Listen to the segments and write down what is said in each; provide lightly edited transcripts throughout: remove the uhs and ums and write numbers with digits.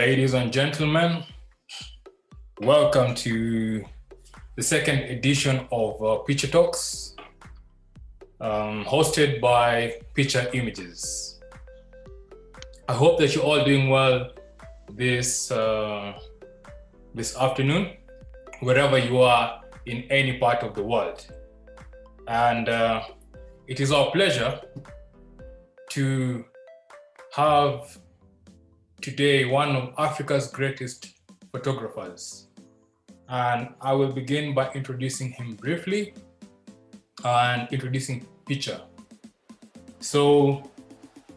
Ladies and gentlemen, welcome to the second edition of Picha Talks, hosted by Picha Images. I hope that you're all doing well this afternoon, wherever you are in any part of the world. And it is our pleasure to have today one of Africa's greatest photographers. And I will begin by introducing him briefly and introducing Picha. So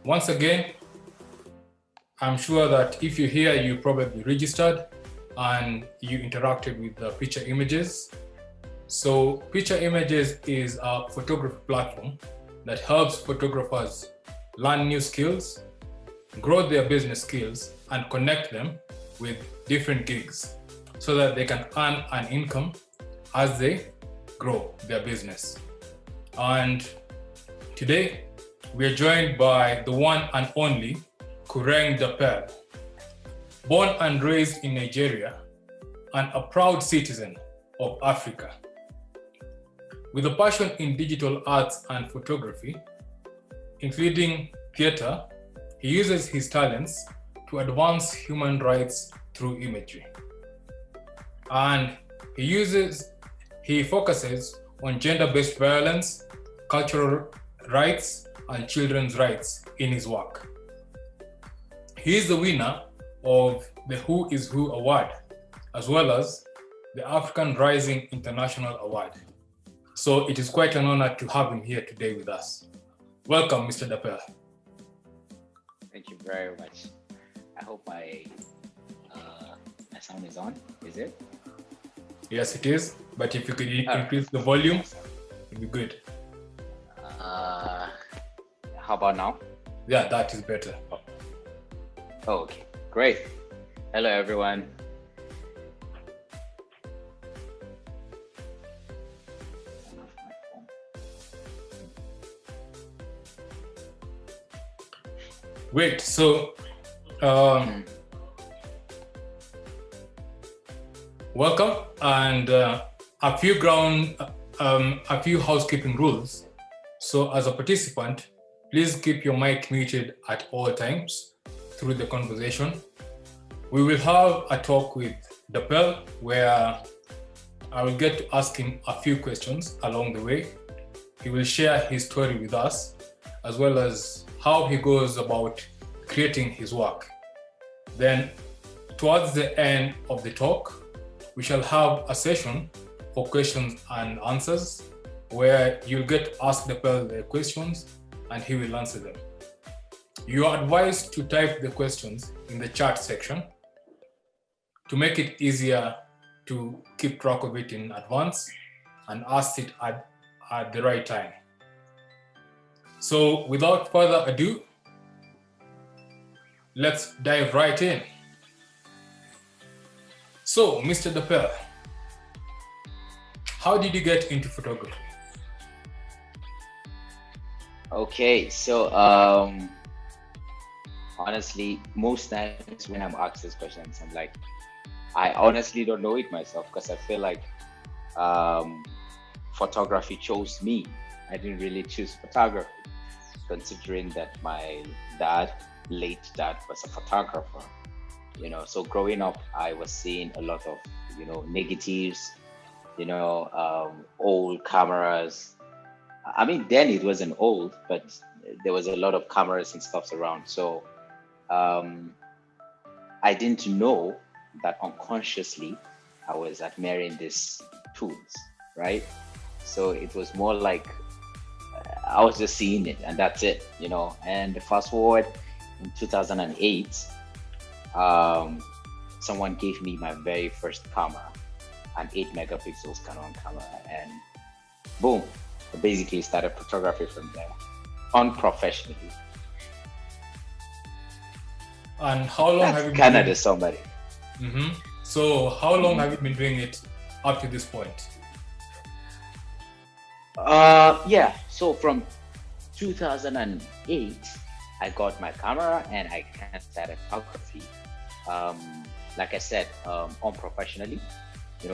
once again, I'm sure that if you're here, you probably registered and you interacted with the Picha Images. So Picha Images is a photography platform that helps photographers learn new skills, grow their business skills, and connect them with different gigs so that they can earn an income as they grow their business. And today, we are joined by the one and only Kureng Dapel, born and raised in Nigeria and a proud citizen of Africa. With a passion in digital arts and photography, including theater, he uses his talents to advance human rights through imagery. And he focuses on gender-based violence, cultural rights, and children's rights in his work. He is the winner of the Who is Who Award, as well as the African Rising International Award. So it is quite an honor to have him here today with us. Welcome, Mr. Dapel. Thank you very much. I hope my sound is on. Is it? Yes, it is. But if you could increase the volume, it'd be good. How about now? Yeah, that is better. Oh, okay, great. Hello, everyone. Great. So, welcome, and a few housekeeping rules. So, as a participant, please keep your mic muted at all times through the conversation. We will have a talk with Dapel where I will get to ask him a few questions along the way. He will share his story with us, as well as how he goes about creating his work. Then, towards the end of the talk, we shall have a session for questions and answers where you'll get to ask Dapel the questions and he will answer them. You are advised to type the questions in the chat section to make it easier to keep track of it in advance and ask it at the right time. So without further ado, let's dive right in. So, Mr. Dapel, how did you get into photography? Okay, so honestly, most times when I'm asked these questions, I'm like, I honestly don't know it myself because I feel like photography chose me. I didn't really choose photography, considering that my late dad was a photographer. So growing up, I was seeing a lot of, negatives, old cameras. I mean, then it wasn't old, but there was a lot of cameras and stuff around. So I didn't know that unconsciously I was admiring these tools, right? So it was more like I was just seeing it and that's it, And fast forward in 2008, someone gave me my very first camera, an 8 megapixels Canon camera, and boom, I basically started photography from there, unprofessionally. And how long have you been Canada somebody? Mm-hmm. So how long have you been doing it up to this point? So from 2008, I got my camera and I started photography. like I said, unprofessionally,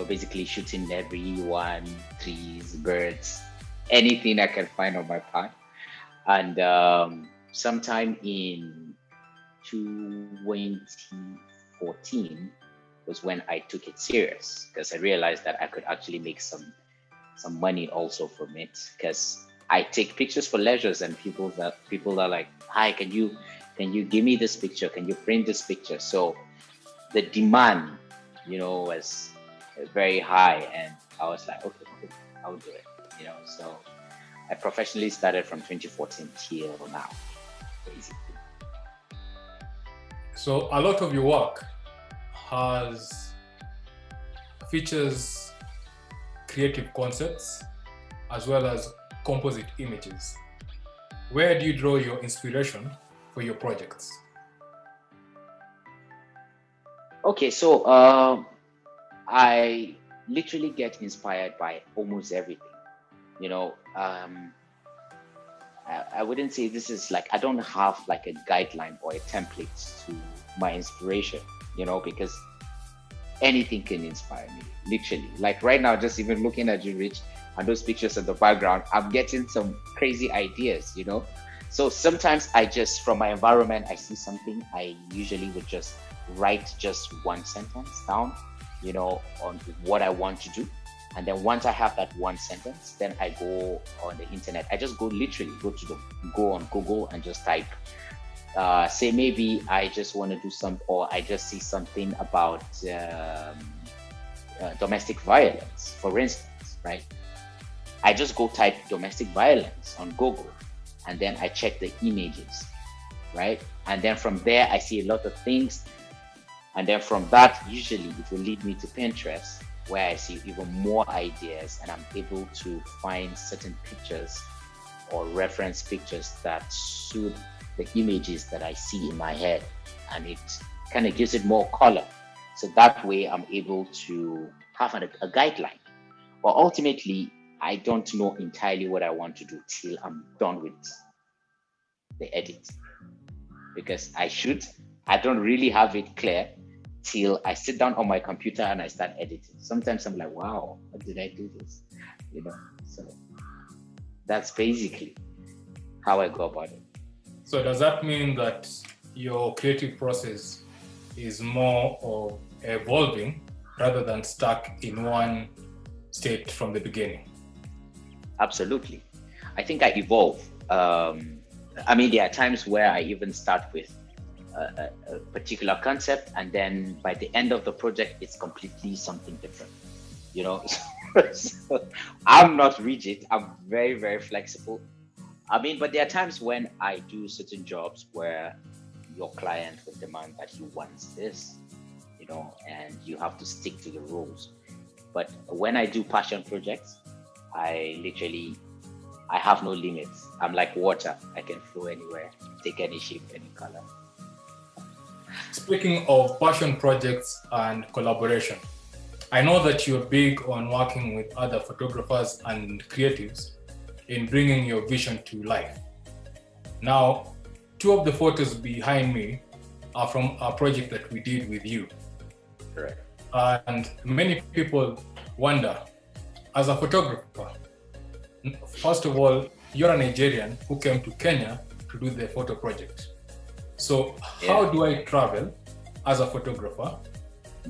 basically shooting everyone, trees, birds, anything I can find on my path. And sometime in 2014 was when I took it serious, because I realized that I could actually make some money also from it, because I take pictures for leisures, and people are like, hi, can you give me this picture? Can you print this picture? So the demand, was very high, and I was like, okay, I'll do it. So I professionally started from 2014 till now, basically. So a lot of your work features creative concepts as well as composite images. Where do you draw your inspiration for your projects? Okay, so I literally get inspired by almost everything. I wouldn't say this is like, I don't have like a guideline or a template to my inspiration, because anything can inspire me, literally. Like right now, just even looking at you, Rich, and those pictures in the background, I'm getting some crazy ideas, So sometimes from my environment, I see something, I usually would just write just one sentence down, on what I want to do. And then once I have that one sentence, then I go on the internet. I just go on Google and just type, say maybe I just want to do or I just see something about domestic violence, for instance, right? I just go type domestic violence on Google, and then I check the images, right? And then from there, I see a lot of things. And then from that, usually it will lead me to Pinterest, where I see even more ideas, and I'm able to find certain pictures or reference pictures that suit the images that I see in my head, and it kind of gives it more color. So that way I'm able to have a guideline. But ultimately, I don't know entirely what I want to do till I'm done with the edit, because I don't really have it clear till I sit down on my computer and I start editing. Sometimes I'm like, wow, how did I do this? So that's basically how I go about it. So does that mean that your creative process is more of evolving rather than stuck in one state from the beginning? Absolutely. I think I evolve. There are times where I even start with a particular concept, and then by the end of the project, it's completely something different. So I'm not rigid. I'm very, very flexible. But there are times when I do certain jobs where your client will demand that he wants this, and you have to stick to the rules. But when I do passion projects, I have no limits. I'm like water. I can flow anywhere, take any shape, any color. Speaking of passion projects and collaboration, I know that you're big on working with other photographers and creatives in bringing your vision to life. Now, two of the photos behind me are from a project that we did with you. Correct. And many people wonder, as a photographer, first of all, you're a Nigerian who came to Kenya to do the photo project. So how do I travel as a photographer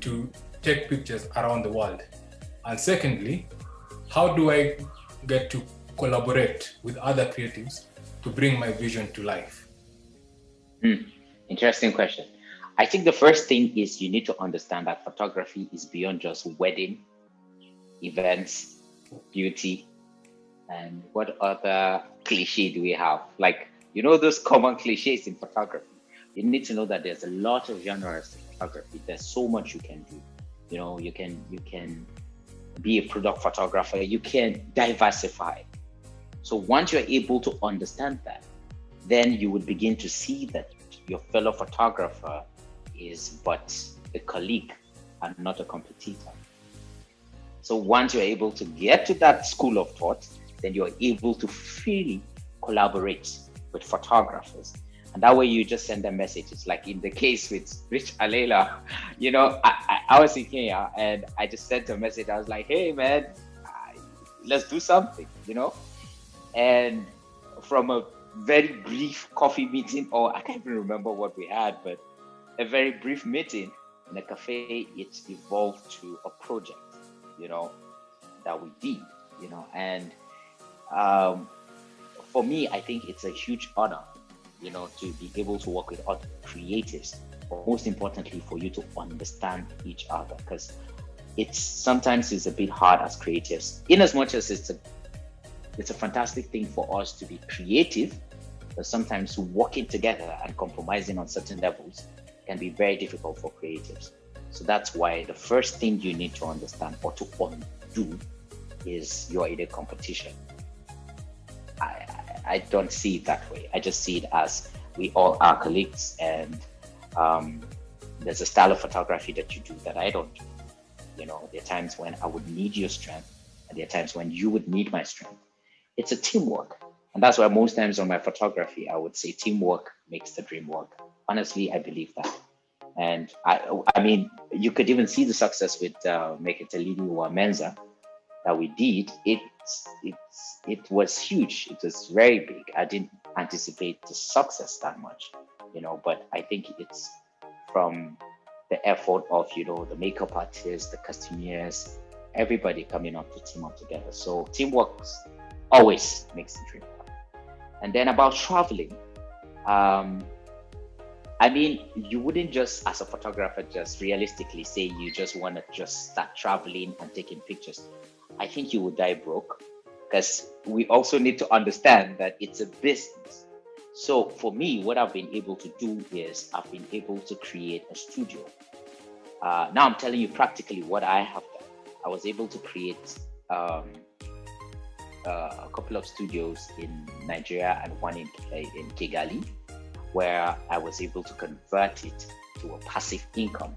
to take pictures around the world? And secondly, how do I get to collaborate with other creatives to bring my vision to life? Interesting question. I think the first thing is you need to understand that photography is beyond just wedding, events, beauty, and what other cliche do we have? Like, those common cliches in photography. You need to know that there's a lot of genres in photography. There's so much you can do. You can be a product photographer. You can diversify. So once you're able to understand that, then you would begin to see that your fellow photographer is but a colleague and not a competitor. So once you're able to get to that school of thought, then you're able to freely collaborate with photographers. And that way you just send them messages. Like in the case with Rich Alela, I was in Kenya and I just sent a message. I was like, hey man, let's do something, And from a very brief coffee meeting, or I can't even remember what we had, but a very brief meeting in a cafe, it evolved to a project, that we did, and for me, I think it's a huge honor, to be able to work with other creatives, but most importantly, for you to understand each other, because sometimes it's a bit hard as creatives, in as much as it's a fantastic thing for us to be creative, but sometimes working together and compromising on certain levels can be very difficult for creatives. So that's why the first thing you need to understand or to undo is you're in a competition. I don't see it that way. I just see it as we all are colleagues, and there's a style of photography that you do that I don't do. There are times when I would need your strength, and there are times when you would need my strength. It's a teamwork. And that's why most times on my photography, I would say teamwork makes the dream work. Honestly, I believe that. And I mean, you could even see the success with Make It a Lady or Menza that we did. It was huge. It was very big. I didn't anticipate the success that much, but I think it's from the effort of, the makeup artists, the costumiers, everybody coming up to team up together. So teamwork always makes the dream work. And then about traveling, I mean, you wouldn't just, as a photographer, just realistically say you just want to just start traveling and taking pictures. I think you would die broke, because we also need to understand that it's a business. So for me, what I've been able to do is I've been able to create a studio. Now I'm telling you practically what I have done. I was able to create a couple of studios in Nigeria and one in Kigali, where I was able to convert it to a passive income.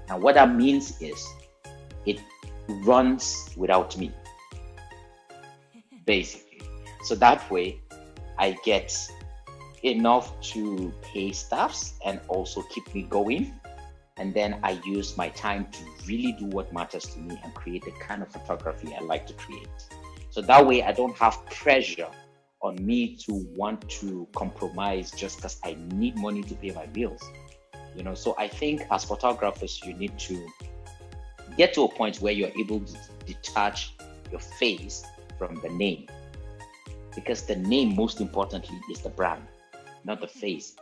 And what that means is it runs without me, basically. So that way I get enough to pay staffs and also keep me going. And then I use my time to really do what matters to me and create the kind of photography I like to create. So that way I don't have pressure on me to want to compromise just because I need money to pay my bills. So I think as photographers, you need to get to a point where you're able to detach your face from the name, because the name, most importantly, is the brand, not the face.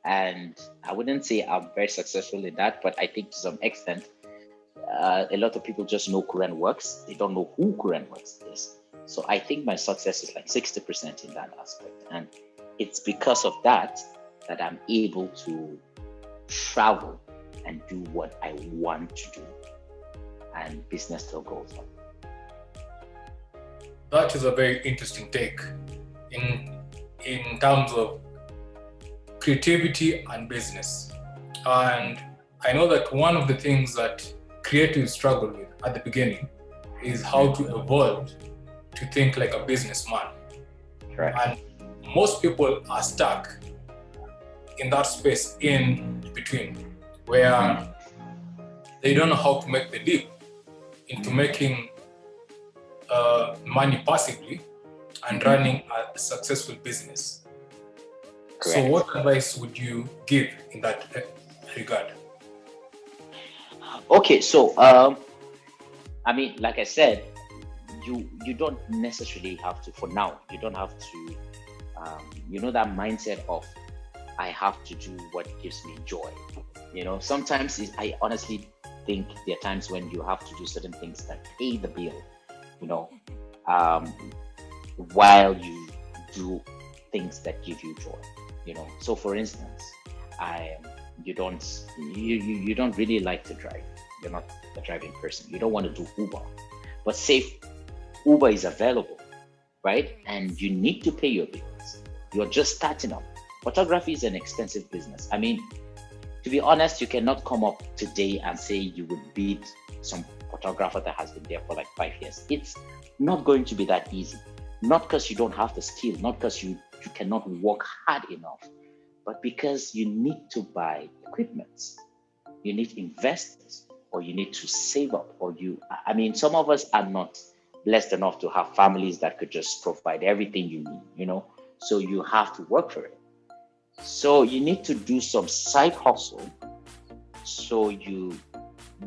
And I wouldn't say I'm very successful in that, but I think to some extent, a lot of people just know Kureng Works. They don't know who Kureng Works is. So I think my success is like 60% in that aspect. And it's because of that I'm able to travel and do what I want to do. And business still goes on. That is a very interesting take in terms of creativity and business. And I know that one of the things that creatives struggle with at the beginning is how to evolve to think like a businessman. Right. And most people are stuck in that space in between, where they don't know how to make the leap into making money passively and running a successful business. Correct. So what advice would you give in that regard? Okay, so I mean, like I said, you don't necessarily have to, for now, you don't have to, that mindset of I have to do what gives me joy. Sometimes I honestly think there are times when you have to do certain things that pay the bill, while you do things that give you joy. So for instance, you don't really like to drive. You're not a driving person. You don't want to do Uber, but say Uber is available, right? And you need to pay your bills. You're just starting up. Photography is an expensive business. I mean, to be honest, you cannot come up today and say you would beat some photographer that has been there for like 5 years. It's not going to be that easy. Not because you don't have the skill, not because you cannot work hard enough, but because you need to buy equipment, you need investors, or you need to save up, or some of us are not blessed enough to have families that could just provide everything you need, so you have to work for it. So you need to do some side hustle, so you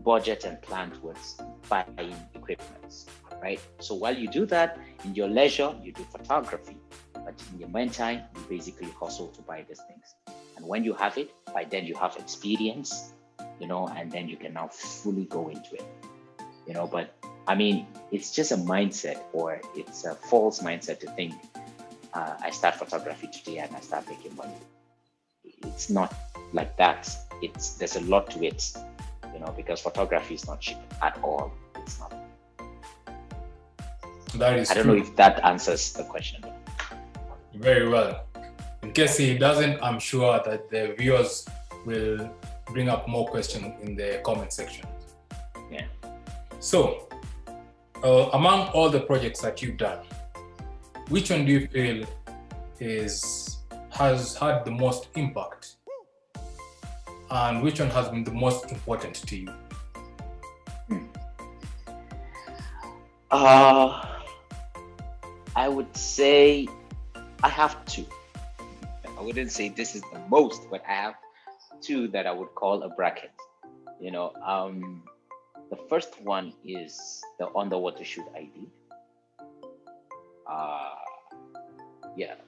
budget and plan towards buying equipment, right? So while you do that, in your leisure, you do photography, but in your meantime, you basically hustle to buy these things. And when you have it, by then you have experience, and then you can now fully go into it, but it's just a mindset, or it's a false mindset to think, I start photography today and I start making money. It's not like that. There's a lot to it, because photography is not cheap at all. It's not. That is I don't know if that answers the question. Very well. In case it doesn't, I'm sure that the viewers will bring up more questions in the comment section. Yeah. So, among all the projects that you've done, which one do you feel has had the most impact, and which one has been the most important to you? I would say I have two. I wouldn't say this is the most, but I have two that I would call a bracket. The first one is the underwater shoot I did.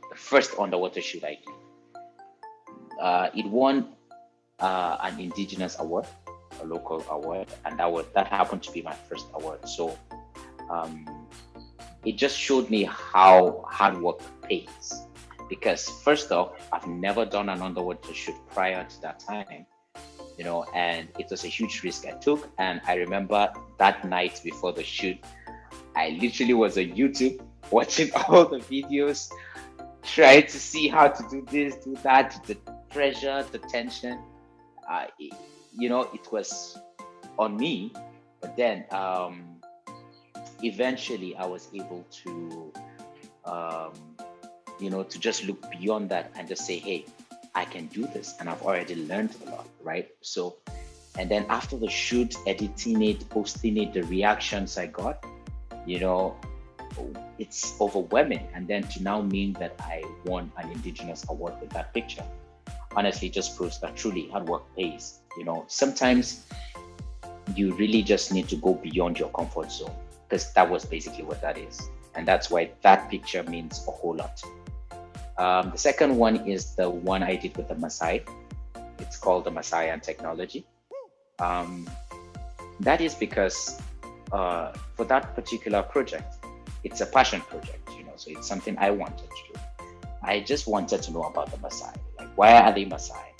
The first underwater shoot I did. It won an indigenous award, a local award, and that happened to be my first award. So it just showed me how hard work pays. Because first off, I've never done an underwater shoot prior to that time, and it was a huge risk I took. And I remember that night before the shoot, I literally was on YouTube watching all the videos, trying to see how to do this, do that, the pressure, the tension. It was on me, but then eventually I was able to to just look beyond that and just say, hey, I can do this, and I've already learned a lot, right? So, and then after the shoot, editing it, posting it, the reactions I got, it's overwhelming. And then to now mean that I won an indigenous award with that picture, honestly, just proves that truly hard work pays. Sometimes you really just need to go beyond your comfort zone, because that was basically what that is. And that's why that picture means a whole lot. The second one is the one I did with the Maasai. It's called the Maasai and Technology. That is because for that particular project, it's a passion project, so it's something I wanted to do. I just wanted to know about the Maasai. Like, why are they Maasai?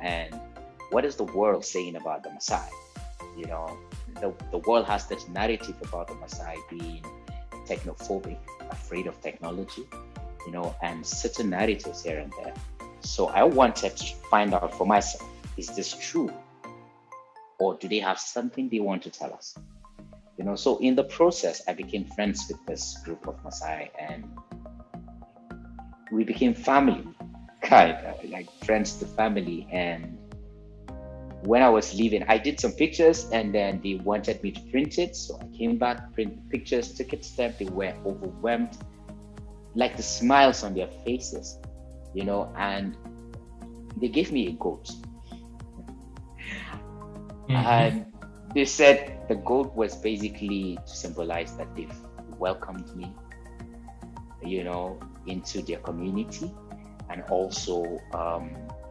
And what is the world saying about the Maasai? The world has this narrative about the Maasai being technophobic, afraid of technology, and certain narratives here and there. So I wanted to find out for myself, is this true? Or do they have something they want to tell us? So in the process, I became friends with this group of Maasai, and we became family, like friends to family. And when I was leaving, I did some pictures, and then they wanted me to print it. So I came back, printed pictures, took it to them. They were overwhelmed, like the smiles on their faces, and they gave me a goat. And they said the goat was basically to symbolize that they've welcomed me, into their community. And also,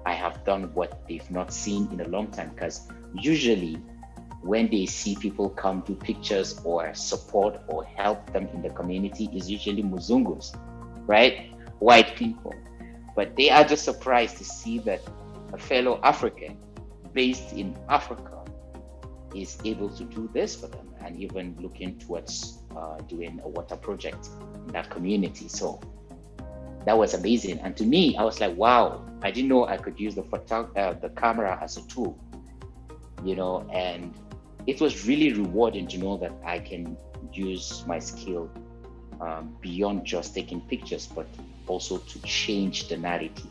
I have done what they've not seen in a long time, because usually when they see people come do pictures or support or help them in the community, is usually Muzungus, right? White people. But they are just surprised to see that a fellow African based in Africa is able to do this for them, and even looking towards doing a water project in that community. So that was amazing. And to me, I was like, wow, I didn't know I could use the camera as a tool, and it was really rewarding to know that I can use my skill beyond just taking pictures, but also to change the narrative,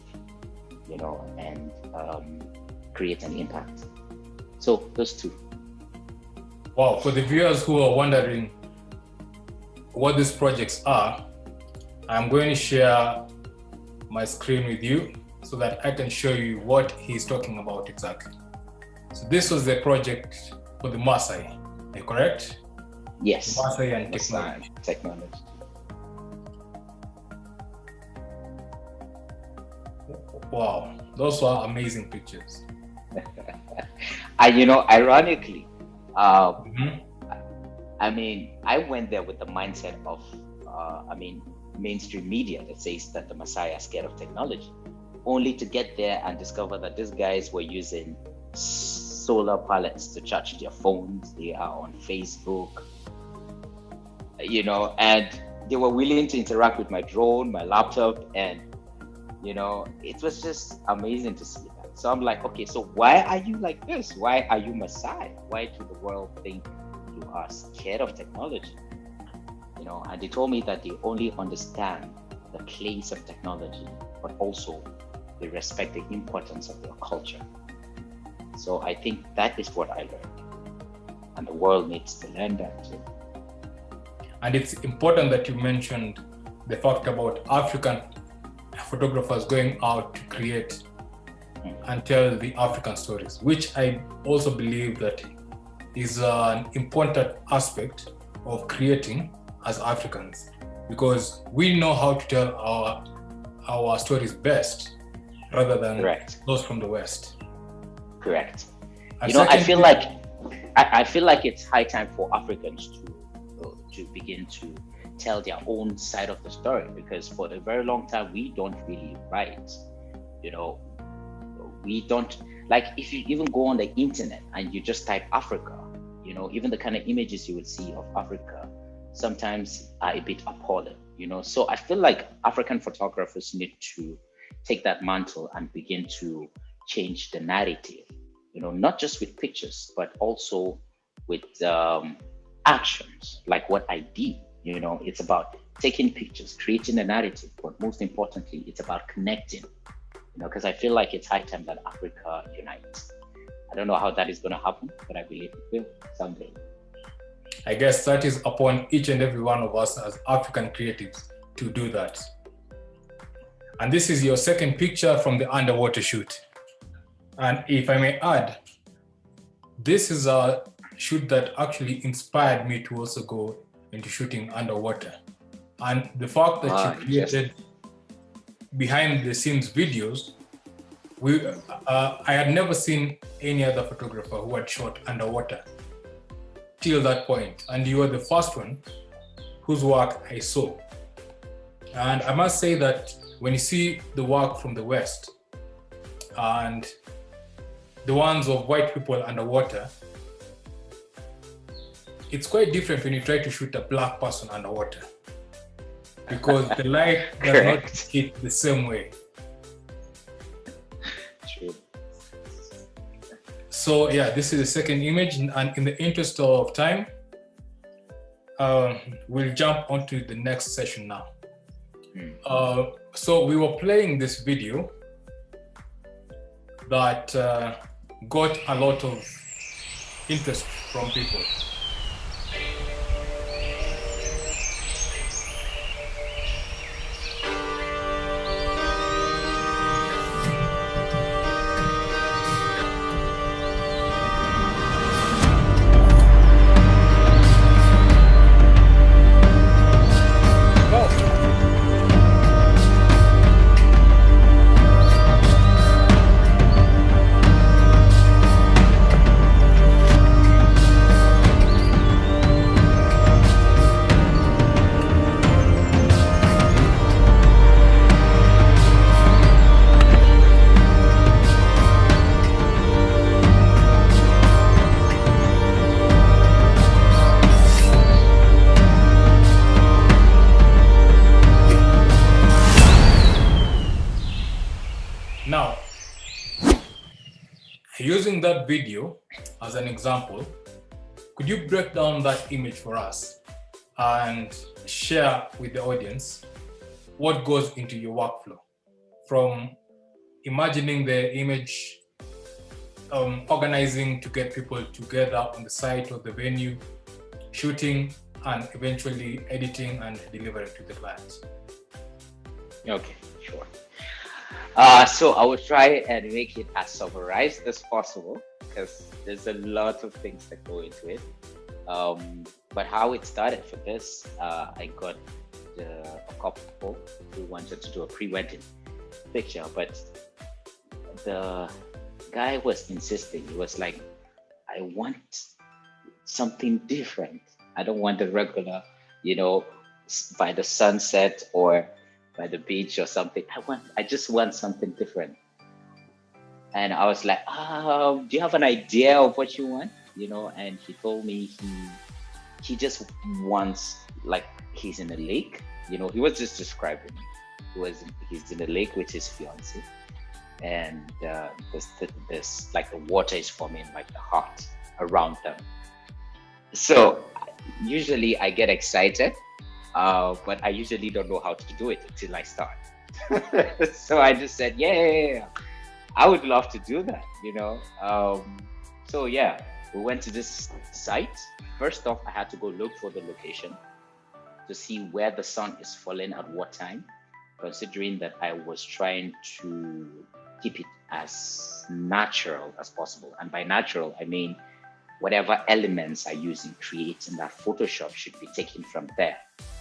and create an impact. So those two. Wow, for the viewers who are wondering what these projects are, I'm going to share my screen with you so that I can show you what he's talking about exactly. So this was the project for the Maasai, am I correct? Yes. The Maasai and technology. Wow, those were amazing pictures. And ironically, Mhm. I mean, I went there with the mindset of, mainstream media that says that the Maasai are scared of technology, only to get there and discover that these guys were using solar pallets to charge their phones. They are on Facebook, and they were willing to interact with my drone, my laptop, and it was just amazing to see that. So I'm like, okay, so why are you like this? Why are you Maasai? Why do the world think you are scared of technology? And they told me that they only understand the place of technology, but also they respect the importance of their culture. So I think that is what I learned, and the world needs to learn that too. And it's important that you mentioned the fact about African photographers going out to create and tell the African stories, which I also believe that is an important aspect of creating as Africans, because we know how to tell our stories best rather than Correct. those from the West. Correct. And I feel like it's high time for Africans to begin to tell their own side of the story, because for a very long time we don't really write. We don't, like, if you even go on the internet and you just type Africa, even the kind of images you would see of Africa sometimes are a bit appalling. So I feel like African photographers need to take that mantle and begin to change the narrative, not just with pictures, but also with actions, like what I did. It's about taking pictures, creating a narrative, but most importantly, it's about connecting, because I feel like it's high time that Africa unites. I don't know how that is going to happen, but I believe it will someday. I guess that is upon each and every one of us as African creatives to do that. And this is your second picture from the underwater shoot. And if I may add, this is a shoot that actually inspired me to also go into shooting underwater. And the fact that you created behind the scenes videos, I had never seen any other photographer who had shot underwater till that point. And you were the first one whose work I saw. And I must say that when you see the work from the West and the ones of white people underwater, it's quite different when you try to shoot a black person underwater, because the light does not hit the same way. True. So yeah, this is the second image, and in the interest of time, we'll jump onto the next session now. So we were playing this video that got a lot of interest from people. Now, using that video as an example, could you break down that image for us and share with the audience what goes into your workflow from imagining the image, organizing to get people together on the site of the venue, shooting, and eventually editing and delivering to the clients. Okay, sure. So I will try and make it as summarized as possible because there's a lot of things that go into it. But how it started for this, I got a couple who wanted to do a pre-wedding picture, but the guy was insisting. He was like, I want something different. I don't want the regular, by the sunset or by the beach or something. I just want something different. And I was like, do you have an idea of what you want? And he told me he just wants, like, he's in a lake. He was just describing it. He's in a lake with his fiance, and there's like the water is forming like the heart around them. So usually I get excited, but I usually don't know how to do it until I start. So I just said, yeah, I would love to do that, So yeah, we went to this site. First off, I had to go look for the location to see where the sun is falling at what time, considering that I was trying to keep it as natural as possible. And by natural, I mean whatever elements I use in creating that Photoshop should be taken from there,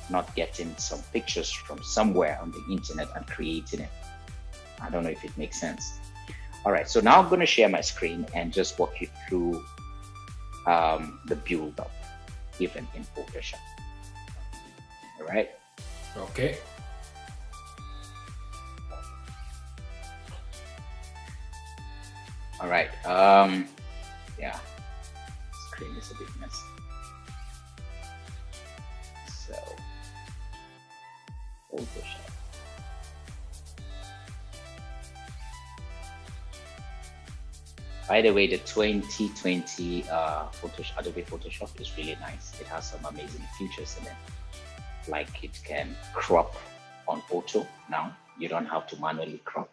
not getting some pictures from somewhere on the internet and creating it. I don't know if it makes sense. All right, so now I'm going to share my screen and just walk you through the build-up given in Photoshop. All right. Okay. All right. Yeah. Screen is a bit messy. So, Photoshop. By the way, the 2020 Adobe Photoshop is really nice. It has some amazing features in it. Like it can crop on auto now. You don't have to manually crop.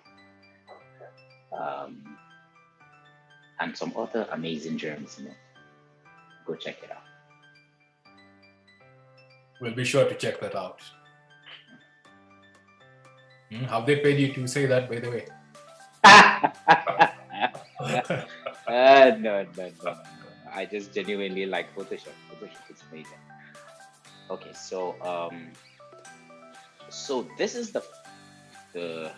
And some other amazing gems in it. Go check it out. We'll be sure to check that out. Have they paid you to say that, by the way? No. I just genuinely like Photoshop. Photoshop is amazing. Okay, so this is the how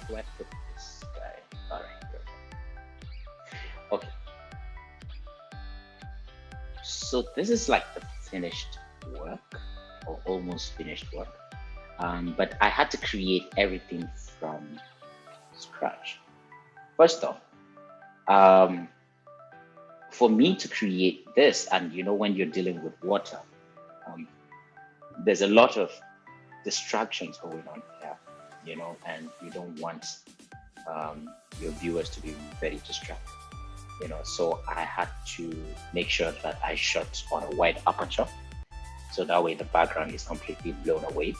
do I put this guy? All right, good. Okay. So this is like the finished work or almost finished work, but I had to create everything from scratch. First off, for me to create this, and when you're dealing with water, there's a lot of distractions going on here, and you don't want your viewers to be very distracted, so I had to make sure that I shot on a wide aperture, so that way the background is completely blown away,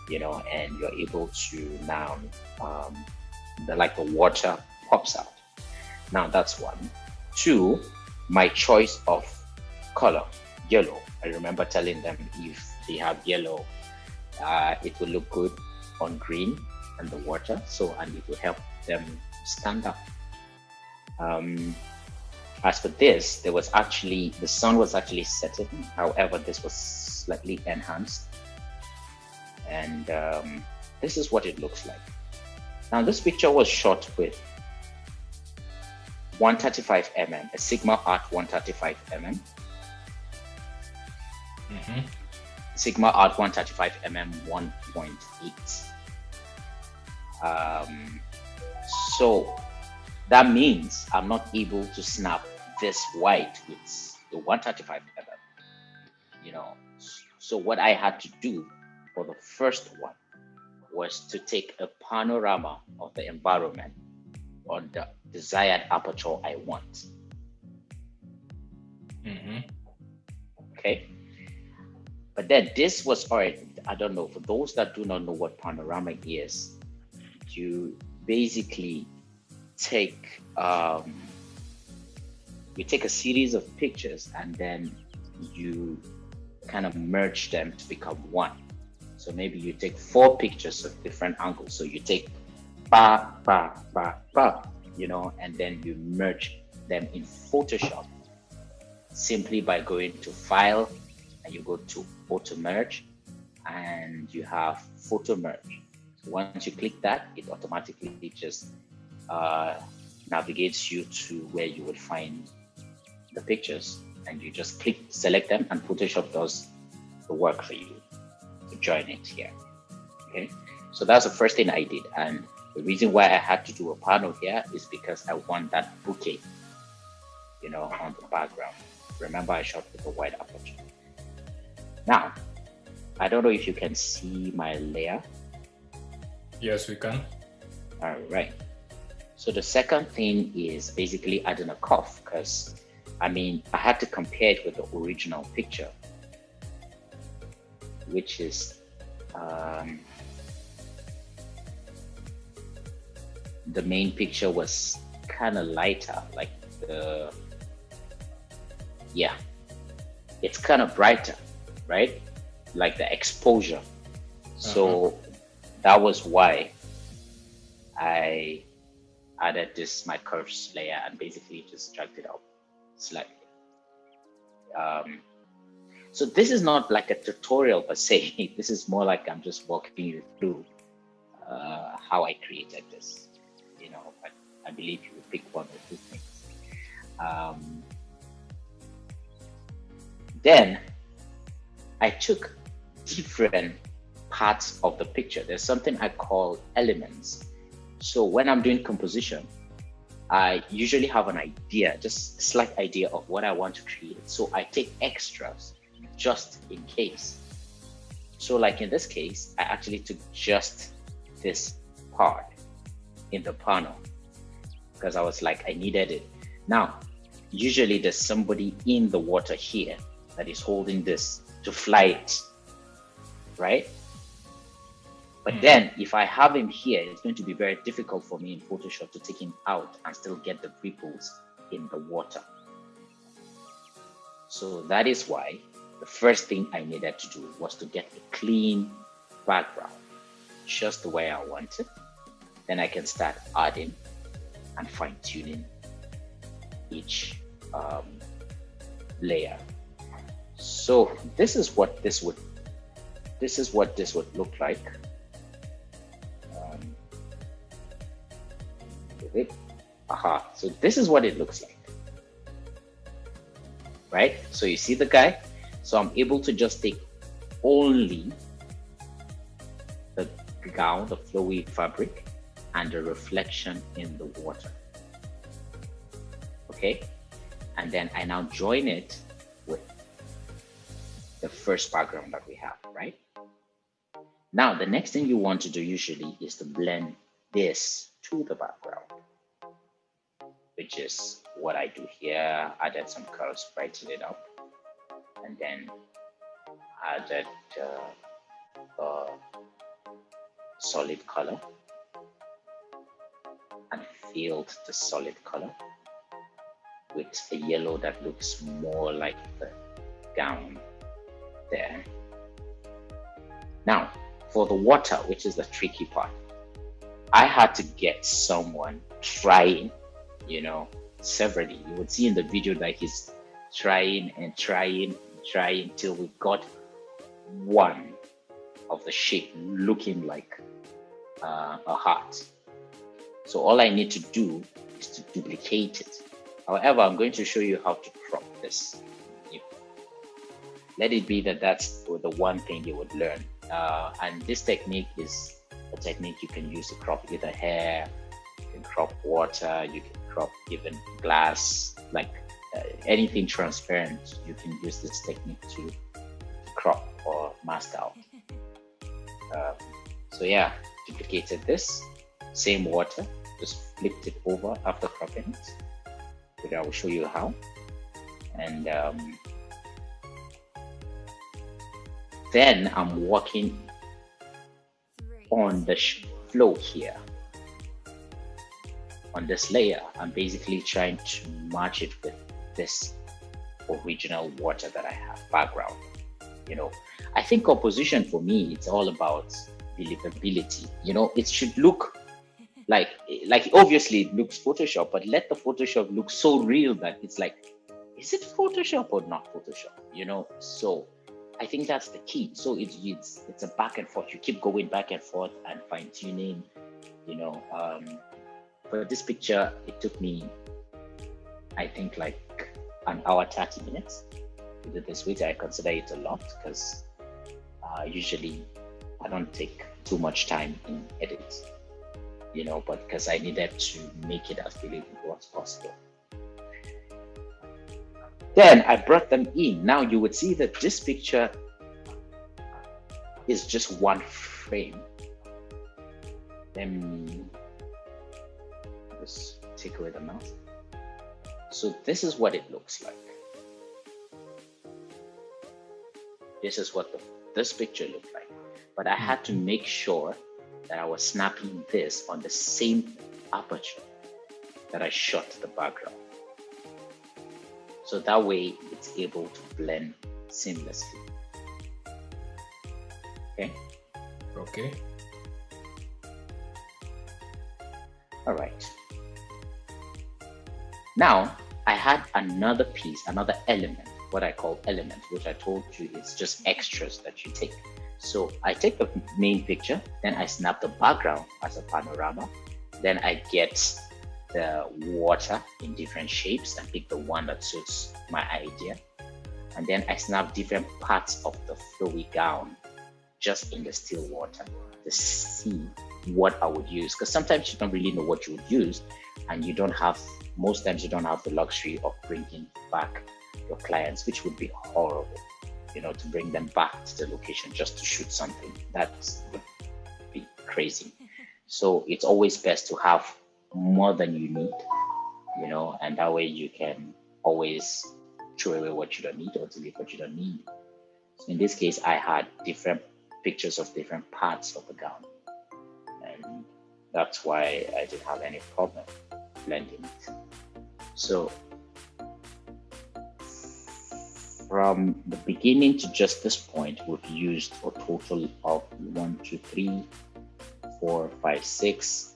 and you're able to now, the water pops out. Now that's one. Two, my choice of color, yellow. I remember telling them if they have yellow, it will look good on green and the water, and it will help them stand up. As for this, the sun was actually setting. However, this was slightly enhanced, and this is what it looks like. Now, this picture was shot with 135mm, a Sigma Art 135mm. Sigma Art 135mm 1.8. So that means I'm not able to snap this wide with the 135mm. So what I had to do for the first one was to take a panorama of the environment on the desired aperture I want. Okay. But then this was already, I don't know, for those that do not know what panorama is, you basically take you take a series of pictures and then you kind of merge them to become one. So maybe you take 4 pictures of different angles. So you take ba ba ba ba, you know, and then you merge them in Photoshop simply by going to File and you go to Auto Merge and you have Photo Merge. So once you click that, it automatically just navigates you to where you would find the pictures, and you just select them, and Photoshop does the work for you to join it here. Okay, so that's the first thing I did, and the reason why I had to do a panel here is because I want that bouquet, you know, on the background. Remember, I shot with a wide aperture. Now, I don't know if you can see my layer. Yes, we can. All right. So the second thing is basically adding a cuff, because I mean, I had to compare it with the original picture, which is the main picture was kind of lighter, like it's kind of brighter, right? Like the exposure. So that was why I added my curves layer and basically just dragged it out slightly. So this is not like a tutorial per se. This is more like I'm just walking you through how I created this, you know, but I believe you will pick one or two things. Then I took different parts of the picture. There's something I call elements. So when I'm doing composition, I usually have an idea, just a slight idea of what I want to create. So I take extras just in case. So like in this case, I actually took just this part in the panel because I was like, I needed it. Now, usually there's somebody in the water here that is holding this to fly it, right? But then if I have him here, it's going to be very difficult for me in Photoshop to take him out and still get the ripples in the water. So that is why the first thing I needed to do was to get a clean background, just the way I want it. Then I can start adding and fine tuning each layer. So this is what this would look like. So this is what it looks like, right? So you see the guy. So I'm able to just take only the gown, the flowy fabric, and the reflection in the water. Okay, and then I now join it with the first background that we have, right? Now the next thing you want to do usually is to blend this to the background, which is what I do here. Added some colors, brighten it up, and then added a solid color and filled the solid color with a yellow that looks more like the gown there. Now, for the water, which is the tricky part, I had to get someone trying, you know, severally. You would see in the video that he's trying and trying till we got one of the shape looking like a heart. So all I need to do is to duplicate it. However, I'm going to show you how to crop this. Let it be that that's the one thing you would learn. And this technique is a technique you can use to crop either hair, you can crop water, you can crop even glass, like anything transparent. You can use this technique to crop or mask out. So yeah, duplicated this, same water, just flipped it over after cropping it. But I will show you how. And then I'm working on the flow here. on this layer, I'm basically trying to match it with this original water that I have background. I think composition for me, it's all about believability. It should look like obviously it looks Photoshop, but let the Photoshop look so real that it's like, is it Photoshop or not Photoshop? So I think that's the key. So it's a back and forth. You keep going back and forth and fine tuning. For this picture, it took me, I think, like an hour 30 minutes to do this, which I consider it a lot because usually I don't take too much time in edits, but because I needed to make it as believable as possible. Then I brought them in. Now you would see that this picture is just one frame. Let me just take away the mouse. So this is what it looks like. This is what this picture looked like. But I had to make sure that I was snapping this on the same aperture that I shot the background. So that way it's able to blend seamlessly. Okay. All right. Now I had another piece, another element, what I call element, which I told you is just extras that you take. So I take the main picture, then I snap the background as a panorama, then I get the water in different shapes and pick the one that suits my idea. And then I snap different parts of the flowy gown just in the still water to see what I would use. Because sometimes you don't really know what you would use, and most times you don't have the luxury of bringing back your clients, which would be horrible, to bring them back to the location just to shoot something. That would be crazy. So it's always best to have more than you need, and that way you can always throw away what you don't need or delete what you don't need. So in this case, I had different pictures of different parts of the gown, and that's why I didn't have any problem blending it. So from the beginning to just this point, we've used a total of 1, 2, 3, 4, 5, 6,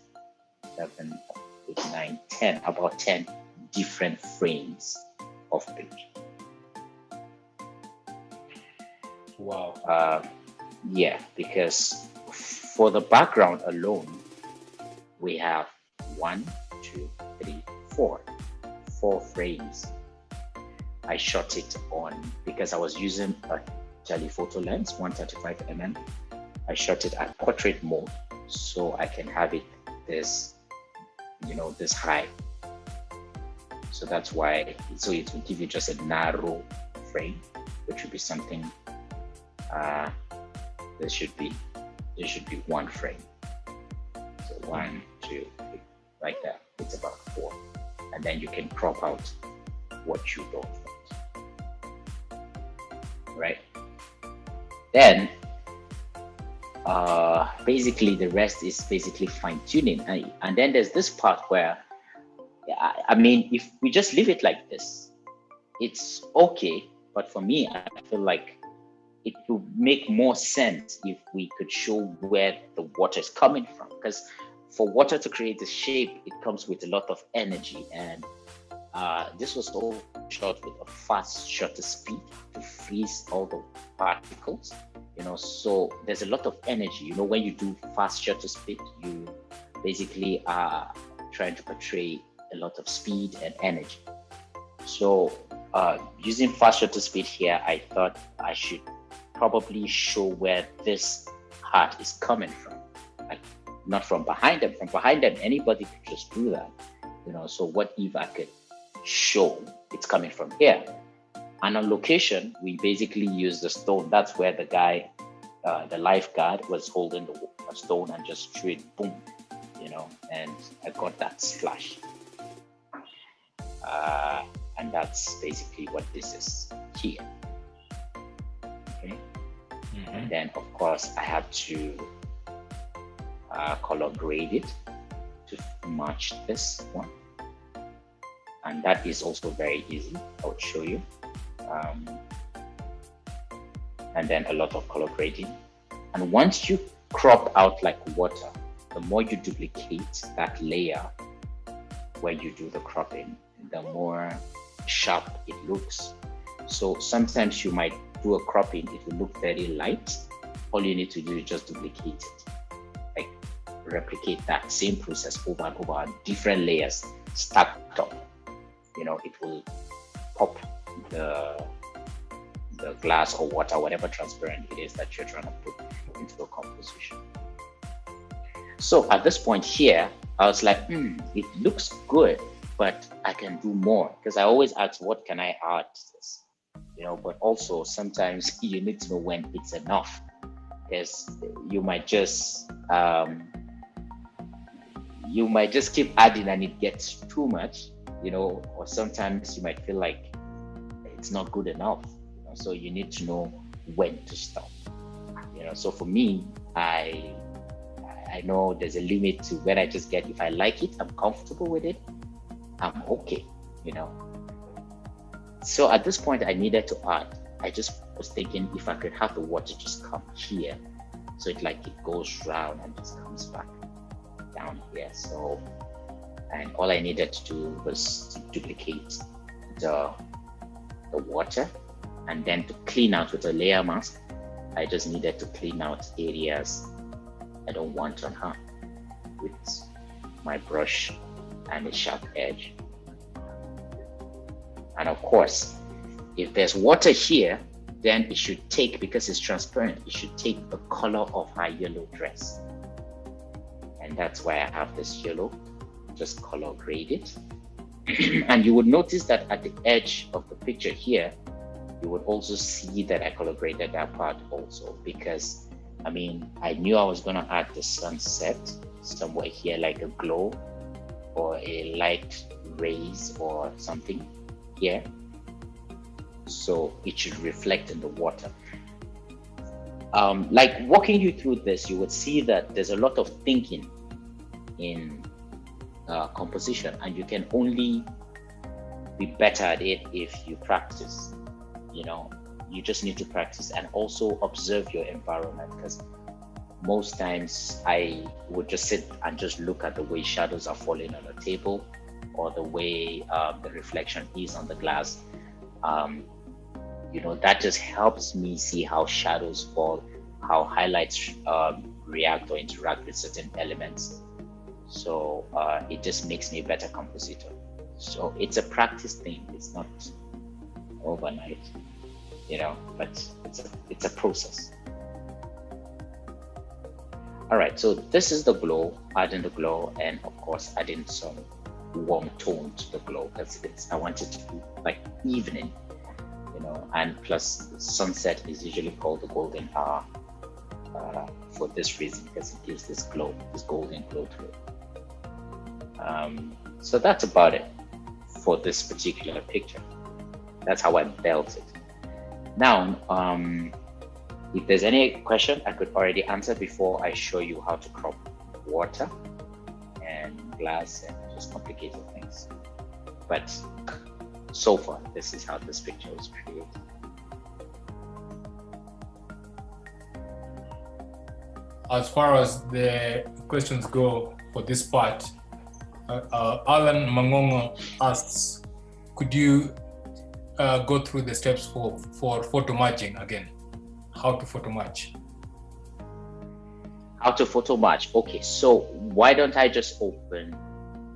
7, 8, 9, 10, about 10 different frames of picture. Wow. Yeah, because for the background alone, we have 1, 2, 3, 4 frames. I shot it on, because I was using a telephoto lens, 135mm. I shot it at portrait mode, so I can have it this high. So that's why, so it will give you just a narrow frame, which would be something, there should be 1 frame. So 1, 2, 3, like that. It's about 4. And then you can crop out what you don't want. Right? Then, basically the rest is basically fine tuning. And then there's this part where, I mean, if we just leave it like this, it's okay. But for me, I feel like it would make more sense if we could show where the water is coming from. Because for water to create the shape, it comes with a lot of energy. And this was all shot with a fast shutter speed to freeze all the particles. So there's a lot of energy. When you do fast shutter speed, you basically are trying to portray a lot of speed and energy. So using fast shutter speed here, I thought I should probably show where this heart is coming from, like not from behind them. From behind them, anybody could just do that, So what if I could show it's coming from here? And on location, we basically use the stone. That's where the guy, the lifeguard, was holding the stone and just threw it, boom, and I got that splash. And that's basically what this is here. Okay. Mm-hmm. And then, of course, I have to color grade it to match this one. And that is also very easy. I will show you. And then a lot of color grading. And once you crop out like water, the more you duplicate that layer where you do the cropping, the more sharp it looks. So sometimes you might do a cropping, it will look very light. All you need to do is just duplicate it. Like replicate that same process over and over, different layers stacked up. You know, it will pop the glass or water, whatever transparent it is that you're trying to put into a composition. So at this point here, I was like, it looks good, but I can do more, because I always ask, what can I add to this? You know, but also sometimes you need to know when it's enough, because you might just keep adding and it gets too much, you know, or sometimes you might feel like it's not good enough. You know? So you need to know when to stop. You know, so for me, I know there's a limit to when I just get, if I like it, I'm comfortable with it, I'm okay, you know. So at this point, I needed to add. I just was thinking if I could have the water just come here, so it goes round and just comes back down here. So, and all I needed to do was to duplicate the water, and then to clean out with a layer mask, I just needed to clean out areas I don't want on her with my brush and a sharp edge. And of course, if there's water here, then it should take, because it's transparent, it should take the color of her yellow dress. And that's why I have this yellow, just color grade it. And you would notice that at the edge of the picture here, you would also see that I color graded that part also, because I mean, I knew I was gonna add the sunset somewhere here, like a glow or a light rays or something here. So it should reflect in the water. Like walking you through this, you would see that there's a lot of thinking in composition, and you can only be better at it if you practice. You know, you just need to practice and also observe your environment, because most times I would just sit and just look at the way shadows are falling on the table, or the way the reflection is on the glass. You know, that just helps me see how shadows fall, how highlights react or interact with certain elements. So it just makes me a better compositor. So it's a practice thing. It's not overnight, you know, but it's a process. All right, so this is the glow, adding the glow, and of course adding some warm tone to the glow, because I want it to be like evening, you know, and plus sunset is usually called the golden hour for this reason, because it gives this glow, this golden glow to it. So that's about it for this particular picture. That's how I built it. Now, if there's any question I could already answer before I show you how to crop water and glass and just complicated things. But so far, this is how this picture was created. As far as the questions go for this part, Alan Mangongo asks, could you go through the steps for photo matching again? How to photo match? How to photo match? Okay, so why don't I just open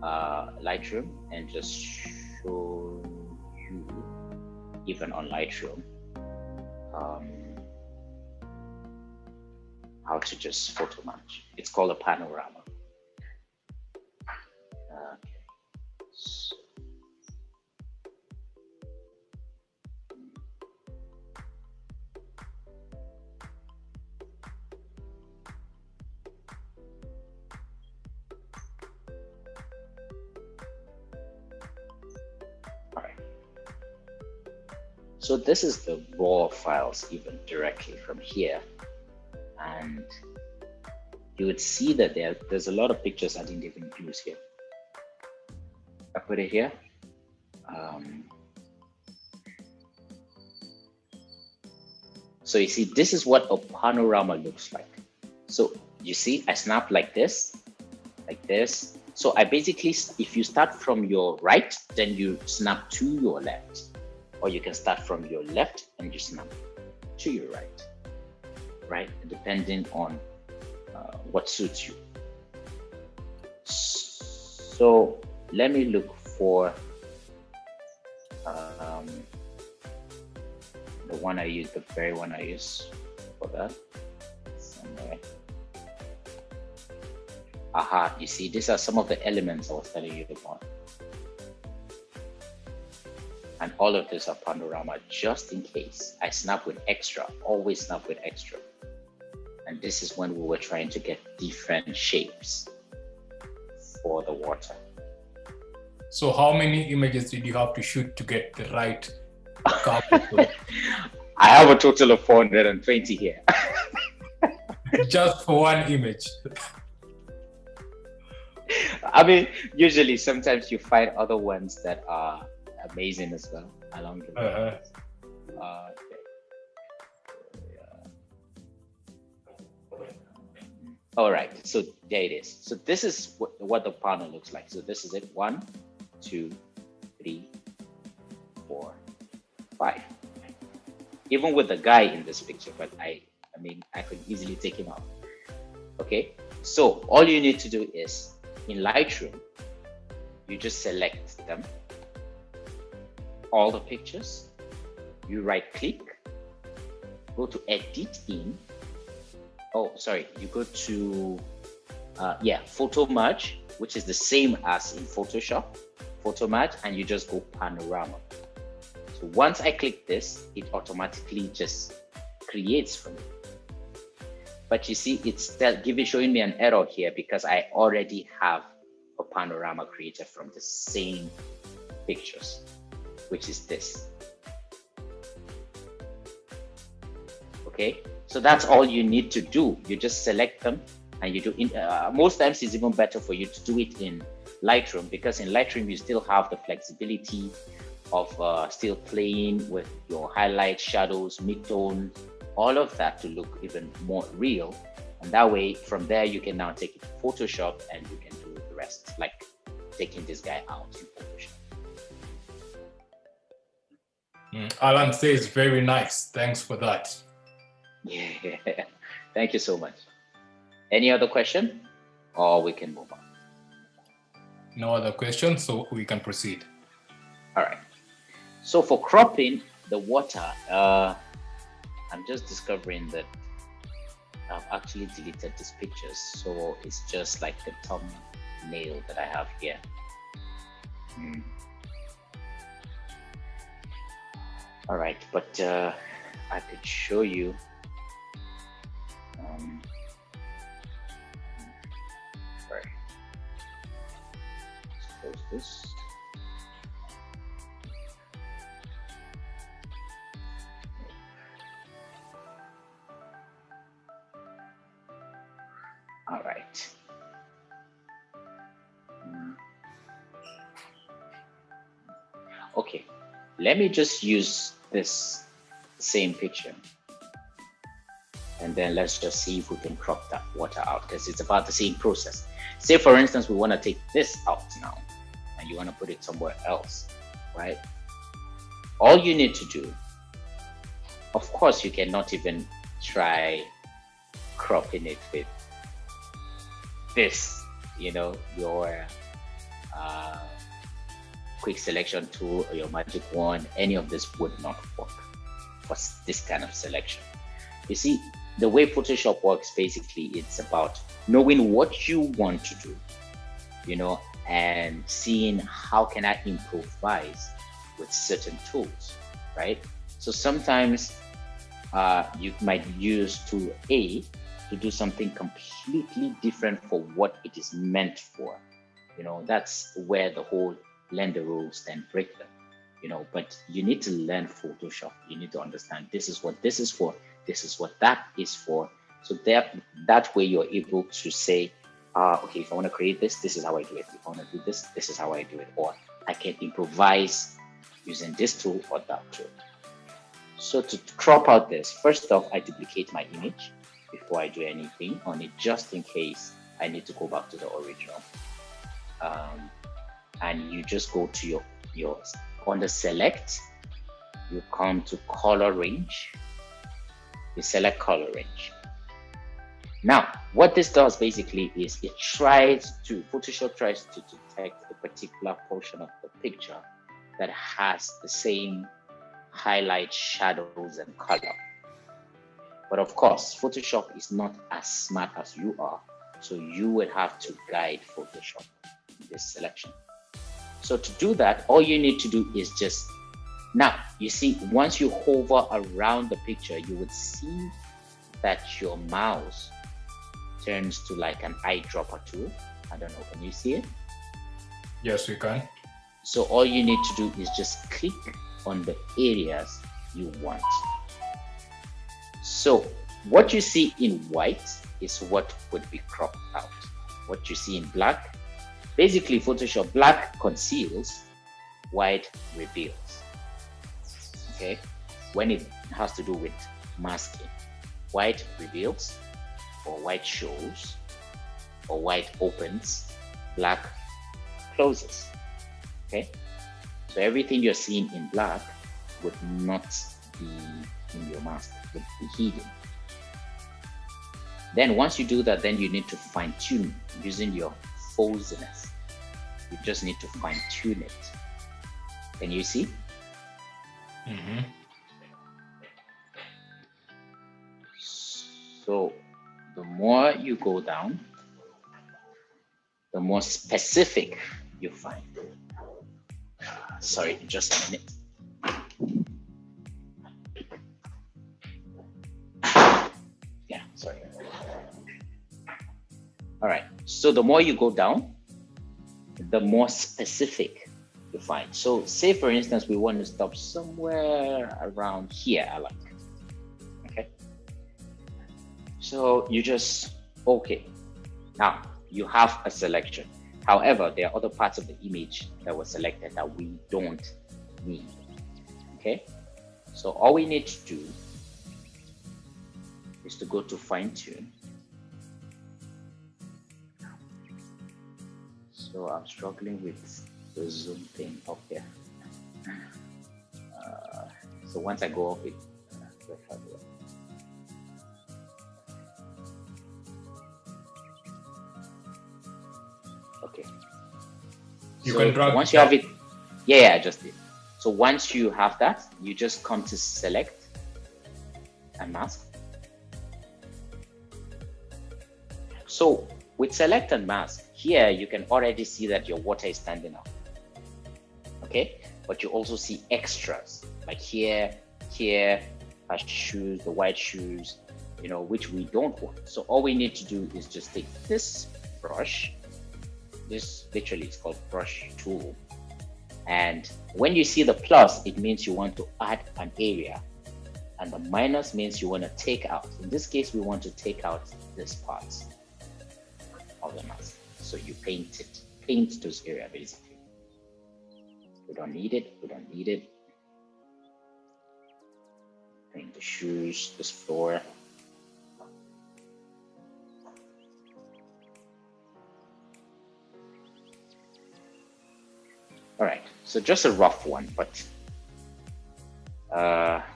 Lightroom and just show you, even on Lightroom, how to just photo match. It's called a panorama. So this is the raw files even directly from here. And you would see that there's a lot of pictures I didn't even use here. I put it here. So you see, this is what a panorama looks like. So you see, I snap like this. So I basically, if you start from your right, then you snap to your left. Or you can start from your left and you snap to your right? Depending on what suits you. So let me look for the one I use, the very one I use for that. Somewhere. Aha, you see, these are some of the elements I was telling you about. And all of these are panorama, just in case. I snap with extra, always snap with extra. And this is when we were trying to get different shapes for the water. So how many images did you have to shoot to get the right count? I have a total of 420 here. Just for one image. I mean, usually sometimes you find other ones that are amazing as well along the way. All right, so there it is. So this is what the panel looks like. So this is it. 1, 2, 3, 4, 5. Even with the guy in this picture, but I mean, I could easily take him out. Okay, so all you need to do is in Lightroom, you just select them, all the pictures, you right click, go to edit in. Oh, sorry, you go to photo merge, which is the same as in Photoshop, photo merge, and you just go panorama. So once I click this, it automatically just creates for me. But you see, it's still showing me an error here because I already have a panorama created from the same pictures, which is this. Okay, so that's all you need to do. You just select them and you do it. Most times it's even better for you to do it in Lightroom, because in Lightroom you still have the flexibility of still playing with your highlights, shadows, midtones, all of that to look even more real. And that way, from there, you can now take it to Photoshop and you can do the rest, like taking this guy out in Photoshop. Alan says very nice. Thanks for that. Yeah, thank you so much. Any other question, or we can move on? No other questions, so we can proceed. All right. So for cropping the water, I'm just discovering that I've actually deleted these pictures, so it's just like the thumbnail that I have here. All right, but I could show you. Sorry. Let's close this. All right. Okay, let me just use this same picture. And then let's just see if we can crop that water out, because it's about the same process. Say, for instance, we want to take this out now and you want to put it somewhere else, right? All you need to do, of course, you cannot even try cropping it with this, your quick selection tool or your magic wand. Any of this would not work for this kind of selection. You see, the way Photoshop works, basically, it's about knowing what you want to do, and seeing how can I improvise with certain tools, right? So sometimes you might use tool A to do something completely different for what it is meant for. That's where the whole learn the rules, then break them. But you need to learn Photoshop. You need to understand this is what this is for, this is what that is for, So that way you're able to say, okay, if I want to create this, this is how I do it. If I want to do this, this is how I do it. Or I can improvise using this tool or that tool. So to crop out this, first off, I duplicate my image before I do anything on it, just in case I need to go back to the original. And you just go to your under select, you come to color range, you select color range. Now, what this does basically is Photoshop tries to detect a particular portion of the picture that has the same highlight, shadows, and color. But of course, Photoshop is not as smart as you are, so you would have to guide Photoshop in this selection. So to do that, all you need to do is just, now you see, once you hover around the picture, you would see that your mouse turns to like an eyedropper tool. I don't know, can you see it? Yes, we can. So all you need to do is just click on the areas you want. So what you see in white is what would be cropped out. What you see in black, basically Photoshop, black conceals, white reveals. Okay, when it has to do with masking, white reveals, or white shows, or white opens, black closes. Okay, so everything you're seeing in black would not be in your mask, would be hidden. Then once you do that, then you need to fine tune using your fuzziness. You just need to fine tune it. Can you see? Mm-hmm. So the more you go down, the more specific you find. Sorry, just a minute. Yeah, sorry. All right, so the more you go down, the more specific you find. So say for instance, we want to stop somewhere around here, I like. Okay. So you just, okay. Now you have a selection. However, there are other parts of the image that were selected that we don't need. Okay. So all we need to do is to go to fine tune. So I'm struggling with the zoom thing up here. So once I go off it, okay. You so can drag once you have it, yeah, I just did. So once you have that, you just come to select and mask. So with select and mask, here you can already see that your water is standing up. Okay, but you also see extras like here are shoes, the white shoes, you know, which we don't want. So all we need to do is just take this brush. This literally is called brush tool. And when you see the plus, it means you want to add an area. And the minus means you want to take out. In this case, we want to take out this part of the mask. So you paint it, paint those areas basically. We don't need it, we don't need it. Paint the shoes, this floor. All right, so just a rough one, but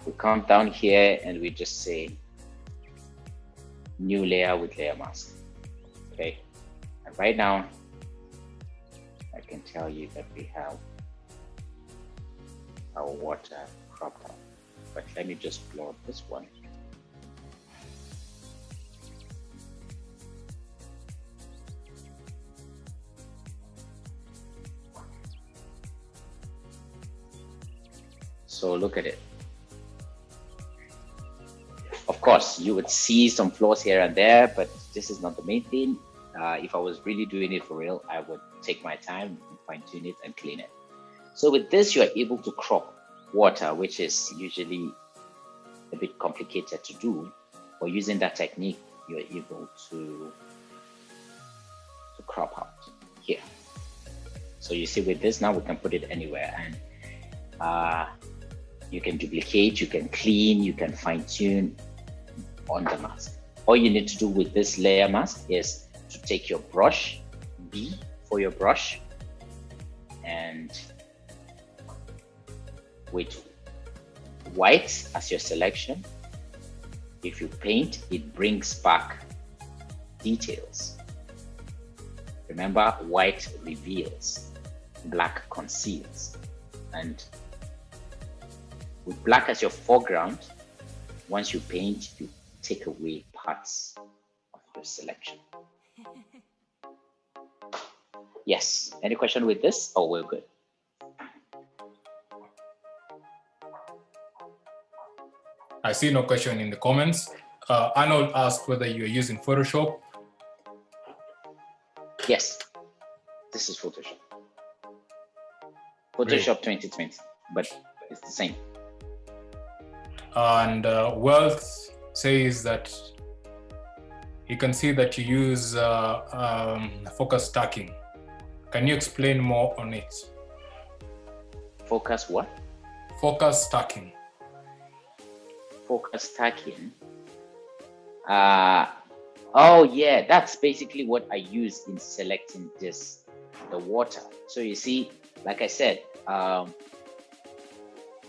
we come down here and we just say new layer with layer mask. Okay, and right now I can tell you that we have our water cropped out, but let me just plot this one. So look at it. Of course, you would see some flaws here and there, but this is not the main thing. If I was really doing it for real, I would take my time, fine tune it, and clean it. So with this, you are able to crop water, which is usually a bit complicated to do. But using that technique, you're able to crop out here. So you see with this now we can put it anywhere, and you can duplicate, you can clean, you can fine tune on the mask. All you need to do with this layer mask is to take your brush, B for your brush, and with white as your selection. If you paint, it brings back details. Remember, white reveals, black conceals. And with black as your foreground, once you paint, you take away parts of your selection. Yes, any question with this? Oh, we're good. I see no question in the comments. Arnold asked whether you're using Photoshop. Yes, this is Photoshop. Photoshop 2020, but it's the same. And Wealth says that you can see that you use focus stacking. Can you explain more on it? Focus what? Focus stacking. Focus stacking. Oh yeah, that's basically what I use in selecting the water. So you see, like I said,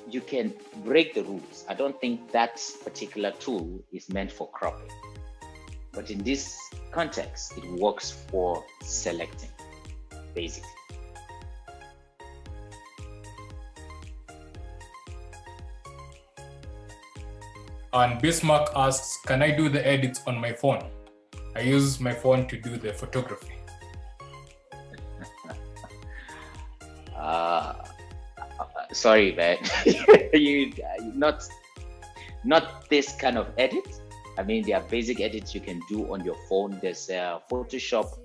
you can break the rules. I don't think that particular tool is meant for cropping, but in this context, it works for selecting, basically. And Bismarck asks, can I do the edits on my phone? I use my phone to do the photography. Sorry, man. you not this kind of edit. I mean, there are basic edits you can do on your phone. There's a Photoshop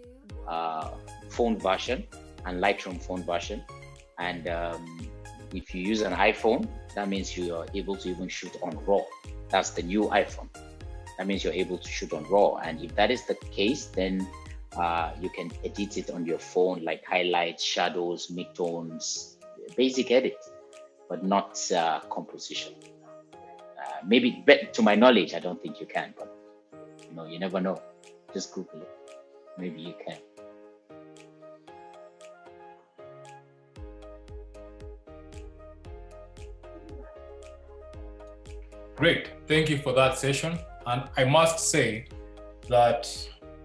phone version and Lightroom phone version. And if you use an iPhone, that means you are able to even shoot on RAW. That's the new iPhone. That means you're able to shoot on RAW. And if that is the case, then you can edit it on your phone, like highlights, shadows, midtones, basic edit, but not composition. Maybe, to my knowledge, I don't think you can, but you never know. Just Google it. Maybe you can. Great, thank you for that session. And I must say that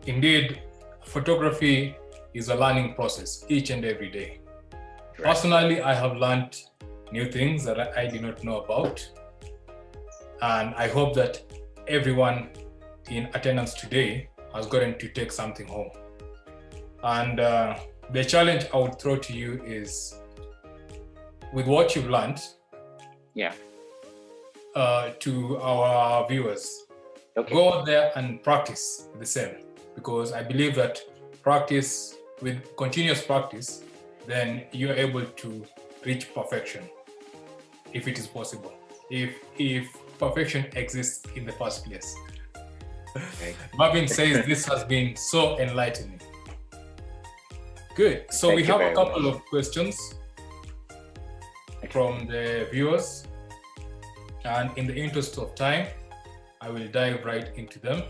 indeed, photography is a learning process each and every day. Right. Personally, I have learned new things that I did not know about. And I hope that everyone in attendance today has gotten to take something home. And the challenge I would throw to you is, with what you've learned, to our viewers, go out there and practice the same, because I believe that with continuous practice, then you're able to reach perfection, if it is possible, if perfection exists in the first place. Okay. Marvin says this has been so enlightening. Good. So we have a couple of questions from the viewers. And in the interest of time, I will dive right into them.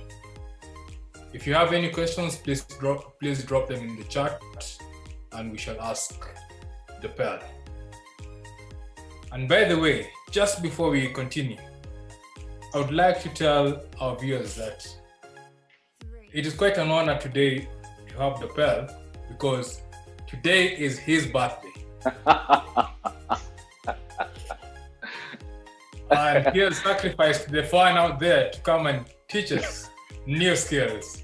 If you have any questions, please drop them in the chat, and we shall ask Dapel. And by the way, just before we continue, I would like to tell our viewers that it is quite an honor today to have Dapel, because today is his birthday. And he has sacrificed the fun out there to come and teach us new skills.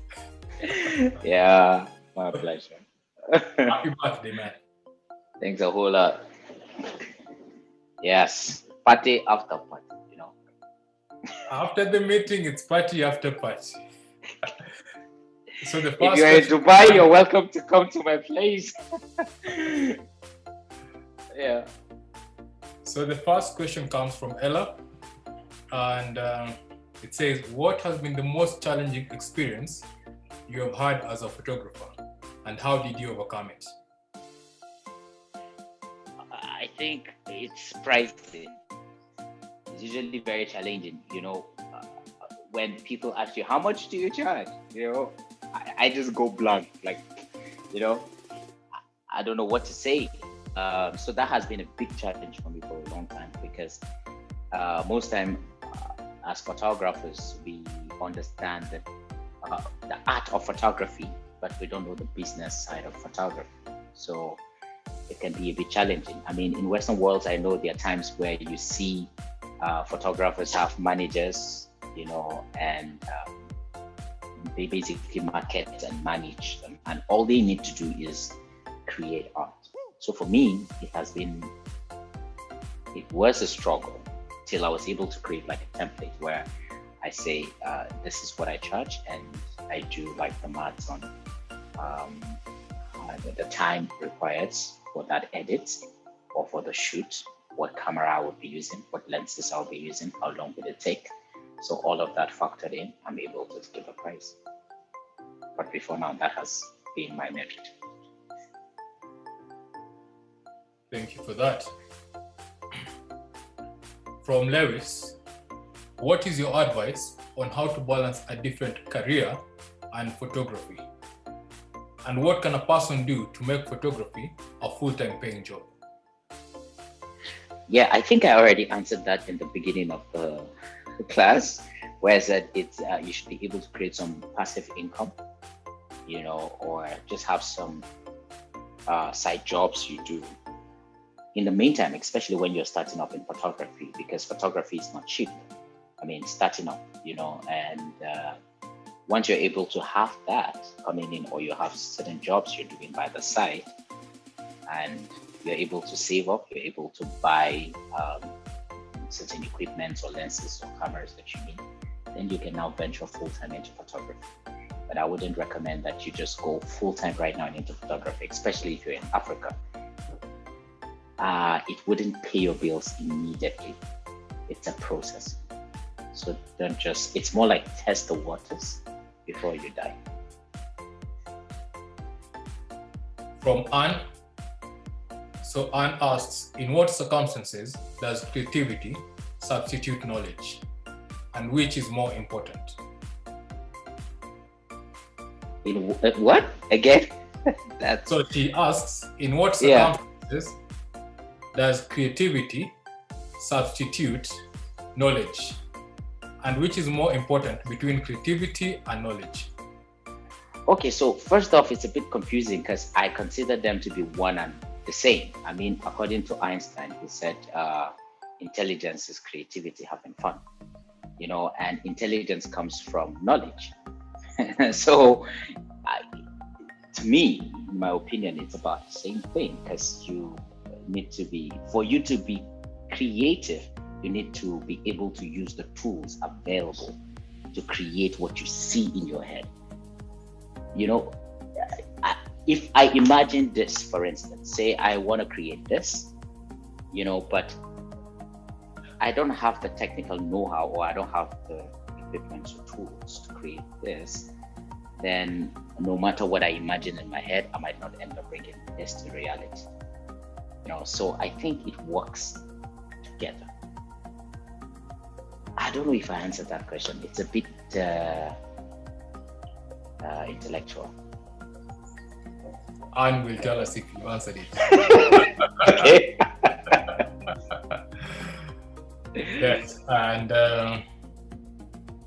Yeah, my pleasure. Happy birthday, man. Thanks a whole lot. Yes, party after party, After the meeting, it's party after party. So the first if you're in Dubai, you're welcome to come to my place. Yeah. So the first question comes from Ella, and It says, what has been the most challenging experience you have had as a photographer, and how did you overcome it? I think it's pricing. It's usually very challenging, when people ask you, how much do you charge? I just go blank, like, I don't know what to say. So that has been a big challenge for me for a long time, because most time as photographers, we understand that the art of photography, but we don't know the business side of photography. So it can be a bit challenging. I mean, in Western worlds, I know there are times where you see photographers have managers, and they basically market and manage them, and all they need to do is create art. So for me, it was a struggle till I was able to create like a template where I say, this is what I charge, and I do like the maths on the time required for that edit or for the shoot, what camera I would be using, what lenses I'll be using, how long will it take. So all of that factored in, I'm able to give a price. But before now, that has been my method. Thank you for that. From Lewis, what is your advice on how to balance a different career and photography? And what can a person do to make photography a full-time paying job? Yeah, I think I already answered that in the beginning of the class, where I said you should be able to create some passive income, or just have some side jobs you do in the meantime, especially when you're starting up in photography, because photography is not cheap. I mean, starting up, and once you're able to have that coming in, or you have certain jobs you're doing by the side, and you're able to save up, you're able to buy certain equipment or lenses or cameras that you need, then you can now venture full-time into photography. But I wouldn't recommend that you just go full-time right now into photography, especially if you're in Africa. It wouldn't pay your bills immediately. It's a process. So it's more like test the waters before you die. From Anne. So Anne asks, in what circumstances does creativity substitute knowledge? And which is more important? In what? Again? So she asks, in what circumstances does creativity substitute knowledge? And which is more important between creativity and knowledge? Okay, so first off, it's a bit confusing because I consider them to be one and the same. I mean, according to Einstein, he said intelligence is creativity having fun, and intelligence comes from knowledge. So to me, in my opinion, it's about the same thing, because for you to be creative, you need to be able to use the tools available to create what you see in your head. If I imagine this, for instance, say I want to create this, but I don't have the technical know-how, or I don't have the equipment or tools to create this, then no matter what I imagine in my head, I might not end up bringing this to reality. So I think it works together. I don't know if I answered that question. It's a bit intellectual. Anne will tell us if you answered it. Okay. Yes, and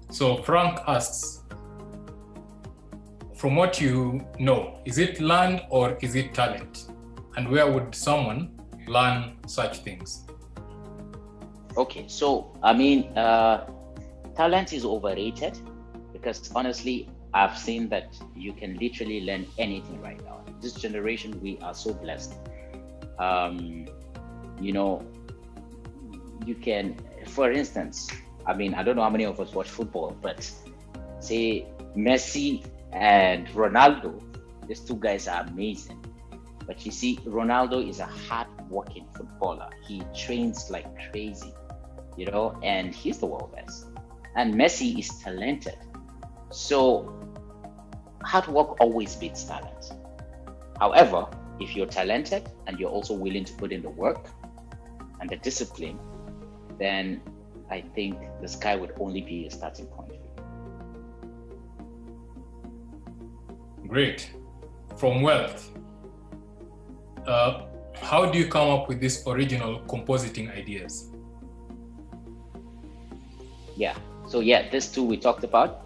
so Frank asks, from what you know, is it learned or is it talent? And where would someone learn such things? Okay, so I mean, talent is overrated, because honestly, I've seen that you can literally learn anything right now. This generation, we are so blessed. You can, for instance, I mean, I don't know how many of us watch football, but say Messi and Ronaldo, these two guys are amazing. But you see, Ronaldo is a hard-working footballer. He trains like crazy, and he's the world best. and Messi is talented. So hard work always beats talent. However, if you're talented and you're also willing to put in the work and the discipline, then I think the sky would only be a starting point. Great. From Wealth, how do you come up with these original compositing ideas? Yeah. So this too we talked about.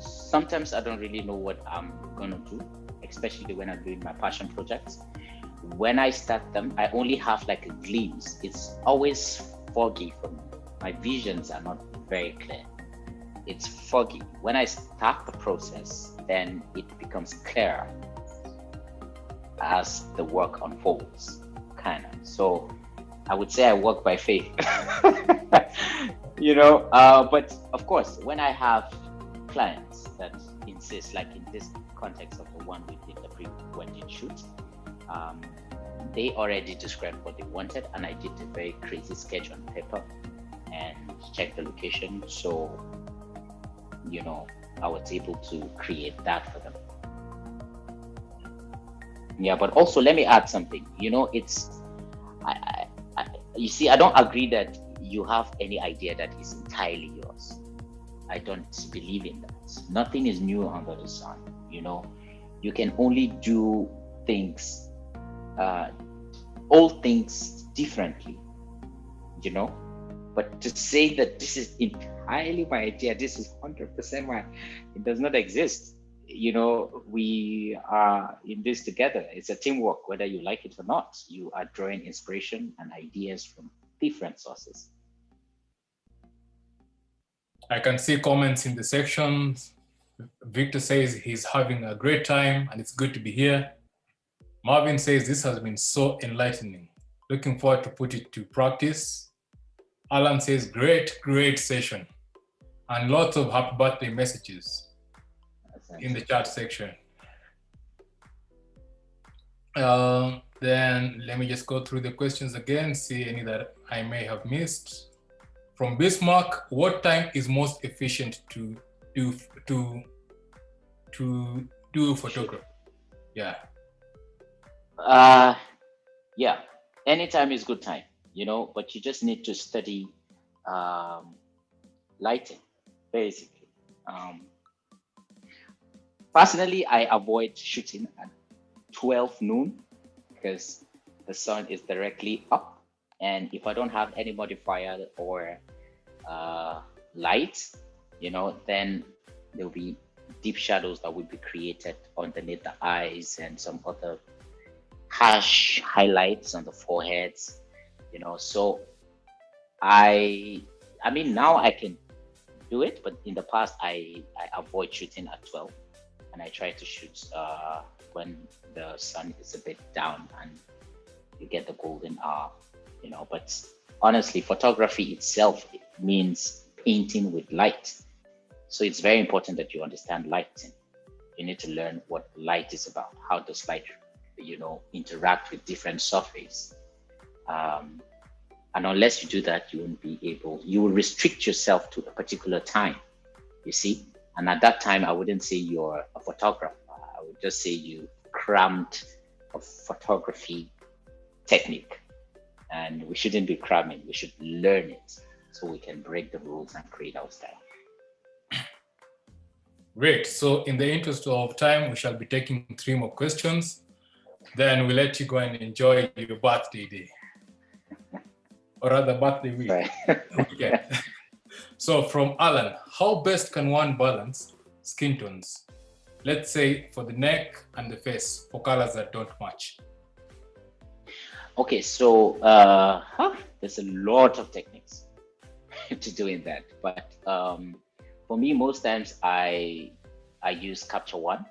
Sometimes I don't really know what I'm gonna do, especially when I'm doing my passion projects. When I start them, I only have like a glimpse. It's always foggy for me. My visions are not very clear. It's foggy. When I start the process, then it becomes clearer as the work unfolds, kind of. So I would say I work by faith, but of course, when I have clients that insist, like in this context of the one we did the pre-wedding shoot, they already described what they wanted, and I did a very crazy sketch on paper and checked the location. So, I was able to create that for them. Yeah, but also let me add something. You see, I don't agree that you have any idea that is entirely yours. I don't believe in that. Nothing is new under the sun. You can only do things, all things differently. But to say that this is entirely my idea, this is 100% mine, it does not exist. We are in this together. It's a teamwork, whether you like it or not. You are drawing inspiration and ideas from different sources. I can see comments in the sections. Victor says he's having a great time and it's good to be here. Marvin says this has been so enlightening. Looking forward to put it to practice. Alan says great session. And lots of happy birthday messages in the chat section. Then let me just go through the questions again, see any that I may have missed. From Bismarck, what time is most efficient to do photography? Yeah. Anytime is good time, but you just need to study lighting, basically. Personally, I avoid shooting at 12 noon because the sun is directly up, and if I don't have any modifier or light, then there'll be deep shadows that will be created underneath the eyes and some other harsh highlights on the foreheads, so I mean, now I can do it, but in the past I avoid shooting at 12, and I try to shoot when the sun is a bit down and you get the golden hour, but honestly, photography itself means painting with light. So it's very important that you understand lighting. You need to learn what light is about. How does light, interact with different surfaces? And unless you do that, you will restrict yourself to a particular time, you see? And at that time, I wouldn't say you're a photographer. I would just say you crammed a photography technique. And we shouldn't be cramming, we should learn it so we can break the rules and create our style. Great. So in the interest of time, we shall be taking 3 more questions. Then we'll let you go and enjoy your birthday day. Or rather, birthday week. Right. Okay. So from Alan, how best can one balance skin tones? Let's say for the neck and the face, for colors that don't match. Okay, so there's a lot of techniques to doing that. But for me, most times I use Capture One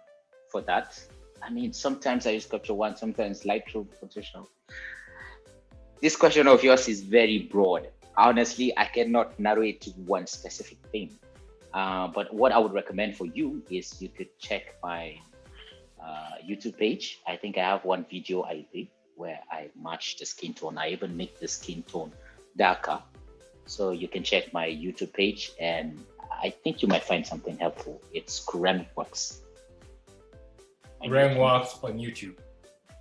for that. I mean, sometimes I use Capture One, sometimes Lightroom, Photoshop. This question of yours is very broad. Honestly, I cannot narrow it to one specific thing. But what I would recommend for you is you could check my YouTube page. I think I have one video I did where I match the skin tone. I even make the skin tone darker. So you can check my YouTube page, and I think you might find something helpful. It's Kureng Works. Kureng Works on YouTube.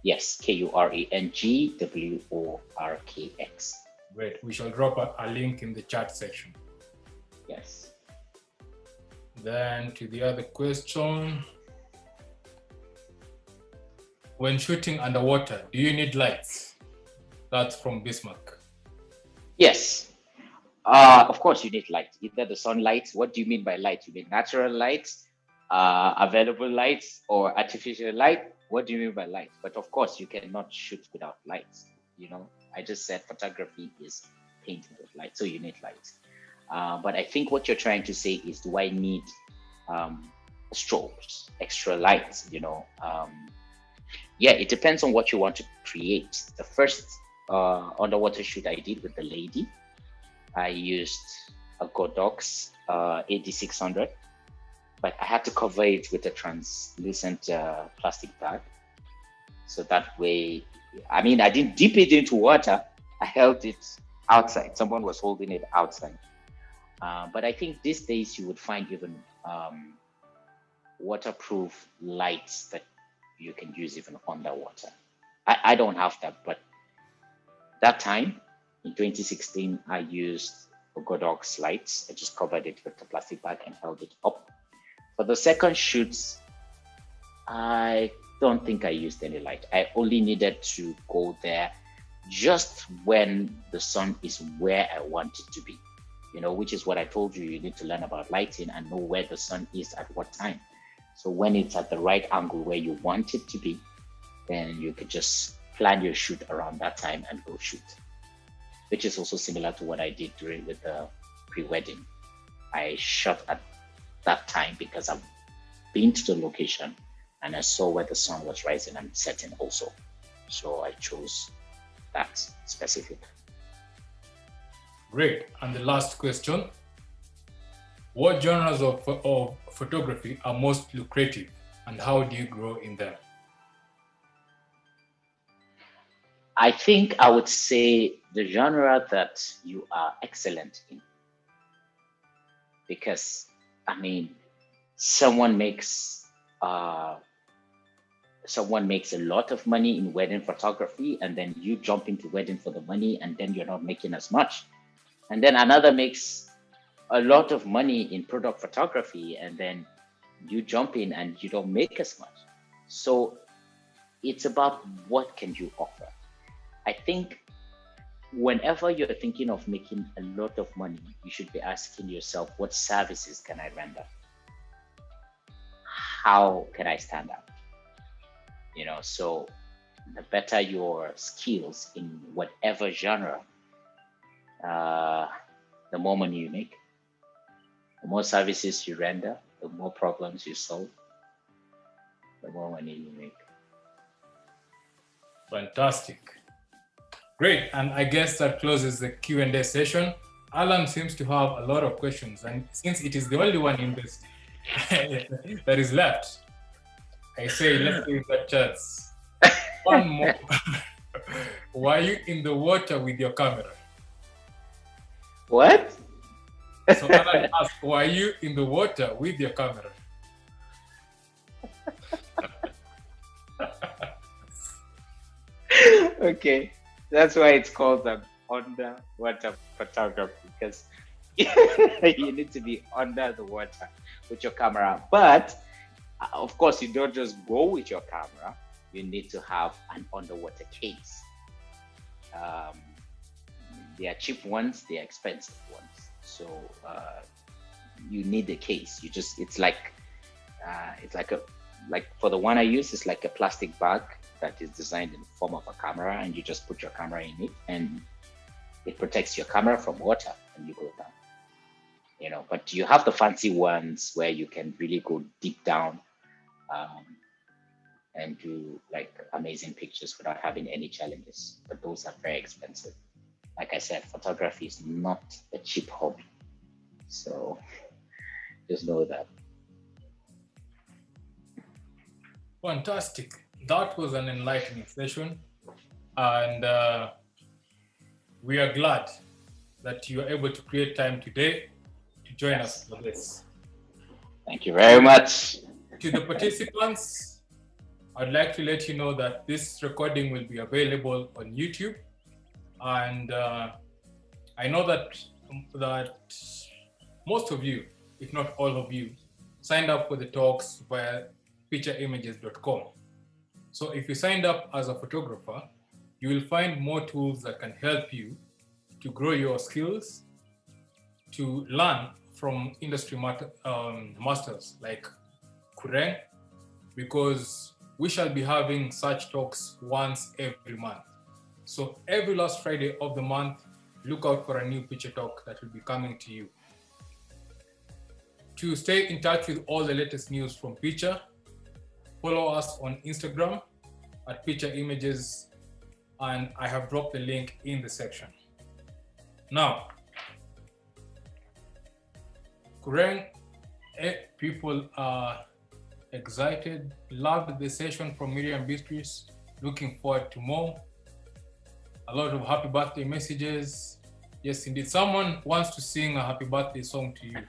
Yes, KURENGWORKX. Great. We shall drop a link in the chat section. Yes. Then to the other question. When shooting underwater, do you need lights? That's from Bismarck. Yes. Of course, you need light. Either the sunlight. What do you mean by light? You mean natural light, available lights, or artificial light? What do you mean by light? But of course, you cannot shoot without lights. You know, I just said photography is painting with light, so you need light. But I think what you're trying to say is, do I need strobes, extra lights? You know, yeah, it depends on what you want to create. The first underwater shoot I did with the lady, I used a Godox AD600, but I had to cover it with a translucent plastic bag. So that way, I mean, I didn't dip it into water. I held it outside. Someone was holding it outside. But I think these days you would find even waterproof lights that you can use even underwater. I don't have that, but that time in 2016, I used Godox lights. I just covered it with a plastic bag and held it up. For the second shoots, I don't think I used any light. I only needed to go there just when the sun is where I want it to be, you know, which is what I told you. You need to learn about lighting and know where the sun is at what time. So when it's at the right angle where you want it to be, then you could just plan your shoot around that time and go shoot, which is also similar to what I did during with the pre-wedding. I shot at that time because I've been to the location and I saw where the sun was rising and setting also. So I chose that specific. Great. And the last question. What genres of photography are most lucrative and how do you grow in them? I think I would say the genre that you are excellent in. Because, I mean, someone makes a lot of money in wedding photography, and then you jump into wedding for the money, and then you're not making as much. And then another makes a lot of money in product photography, and then you jump in and you don't make as much. So it's about what can you offer. I think whenever you're thinking of making a lot of money, you should be asking yourself, what services can I render? How can I stand out? You know, so the better your skills in whatever genre, the more money you make. The more services you render, the more problems you solve, the more money you make. Fantastic. Great. And I guess that closes the Q&A session. Alan seems to have a lot of questions, and since it is the only one in this that is left, I say let's give that chance. One more. Were you in the water with your camera? What? So Alan asked, were you in the water with your camera? Okay, that's why it's called an underwater photography, because you need to be under the water with your camera. But of course, you don't just go with your camera. You need to have an underwater case. They are cheap ones, they are expensive ones. So you need a case. It's like for the one I use, it's like a plastic bag that is designed in the form of a camera, and you just put your camera in it, and it protects your camera from water when you go down. You know, but you have the fancy ones where you can really go deep down and do like amazing pictures without having any challenges. But those are very expensive. Like I said, photography is not a cheap hobby. So just know that. Fantastic. That was an enlightening session. And we are glad that you are able to create time today to join us for this. Thank you very much. To the participants, I'd like to let you know that this recording will be available on YouTube. And I know that most of you, if not all of you, signed up for the talks via pichaimages.com. So if you signed up as a photographer, you will find more tools that can help you to grow your skills, to learn from industry masters like Kureng, because we shall be having such talks once every month. So every last Friday of the month, look out for a new Picha Talk that will be coming to you. To stay in touch with all the latest news from Picha, follow us on Instagram at Picha Images, and I have dropped the link in the section. Now, Kureng, people are excited, loved the session from Miriam Beatrice, looking forward to more. A lot of happy birthday messages. Yes, indeed. Someone wants to sing a happy birthday song to you.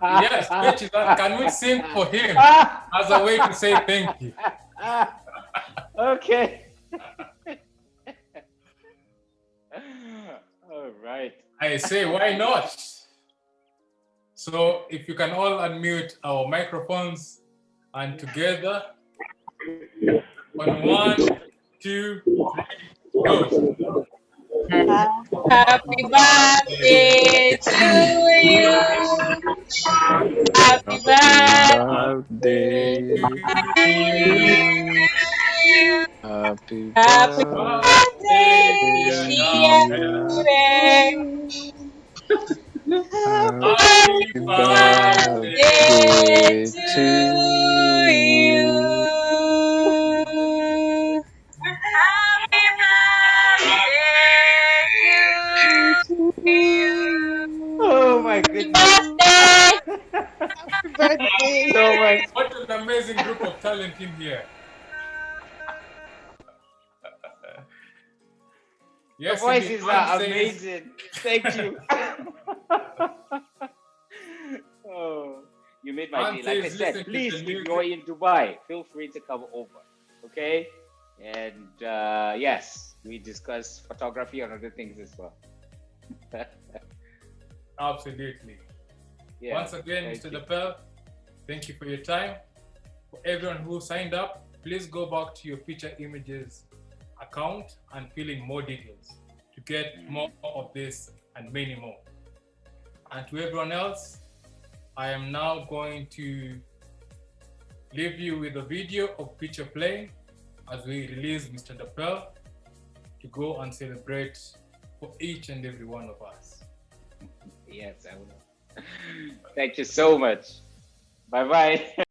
Yes, can we sing for him as a way to say thank you? Okay. All right. I say, why not? So if you can all unmute our microphones and together on 1, 2, 3, go. Happy birthday to you. Happy birthday to you. Happy Happy birthday, birthday, dear Kureng. Happy Birthday to you. Happy birthday to you. Oh my goodness. Birthday. Happy birthday. So much. What an amazing group of talent in here. Yes, The voices indeed. are amazing. Thank you. Oh, you made my day. Like I said, please, if you're in Dubai, feel free to come over. Okay? And yes, we discuss photography and other things as well. Absolutely. Yeah, Once again, Mr. Dapel, thank you for your time. For everyone who signed up, please go back to your Picha Images account and fill in more details to get more of this and many more. And to everyone else, I am now going to leave you with a video of Picha playing as we release Mr. Dapel to go and celebrate for each and every one of us. Yes, I will. Thank you so much. Bye-bye.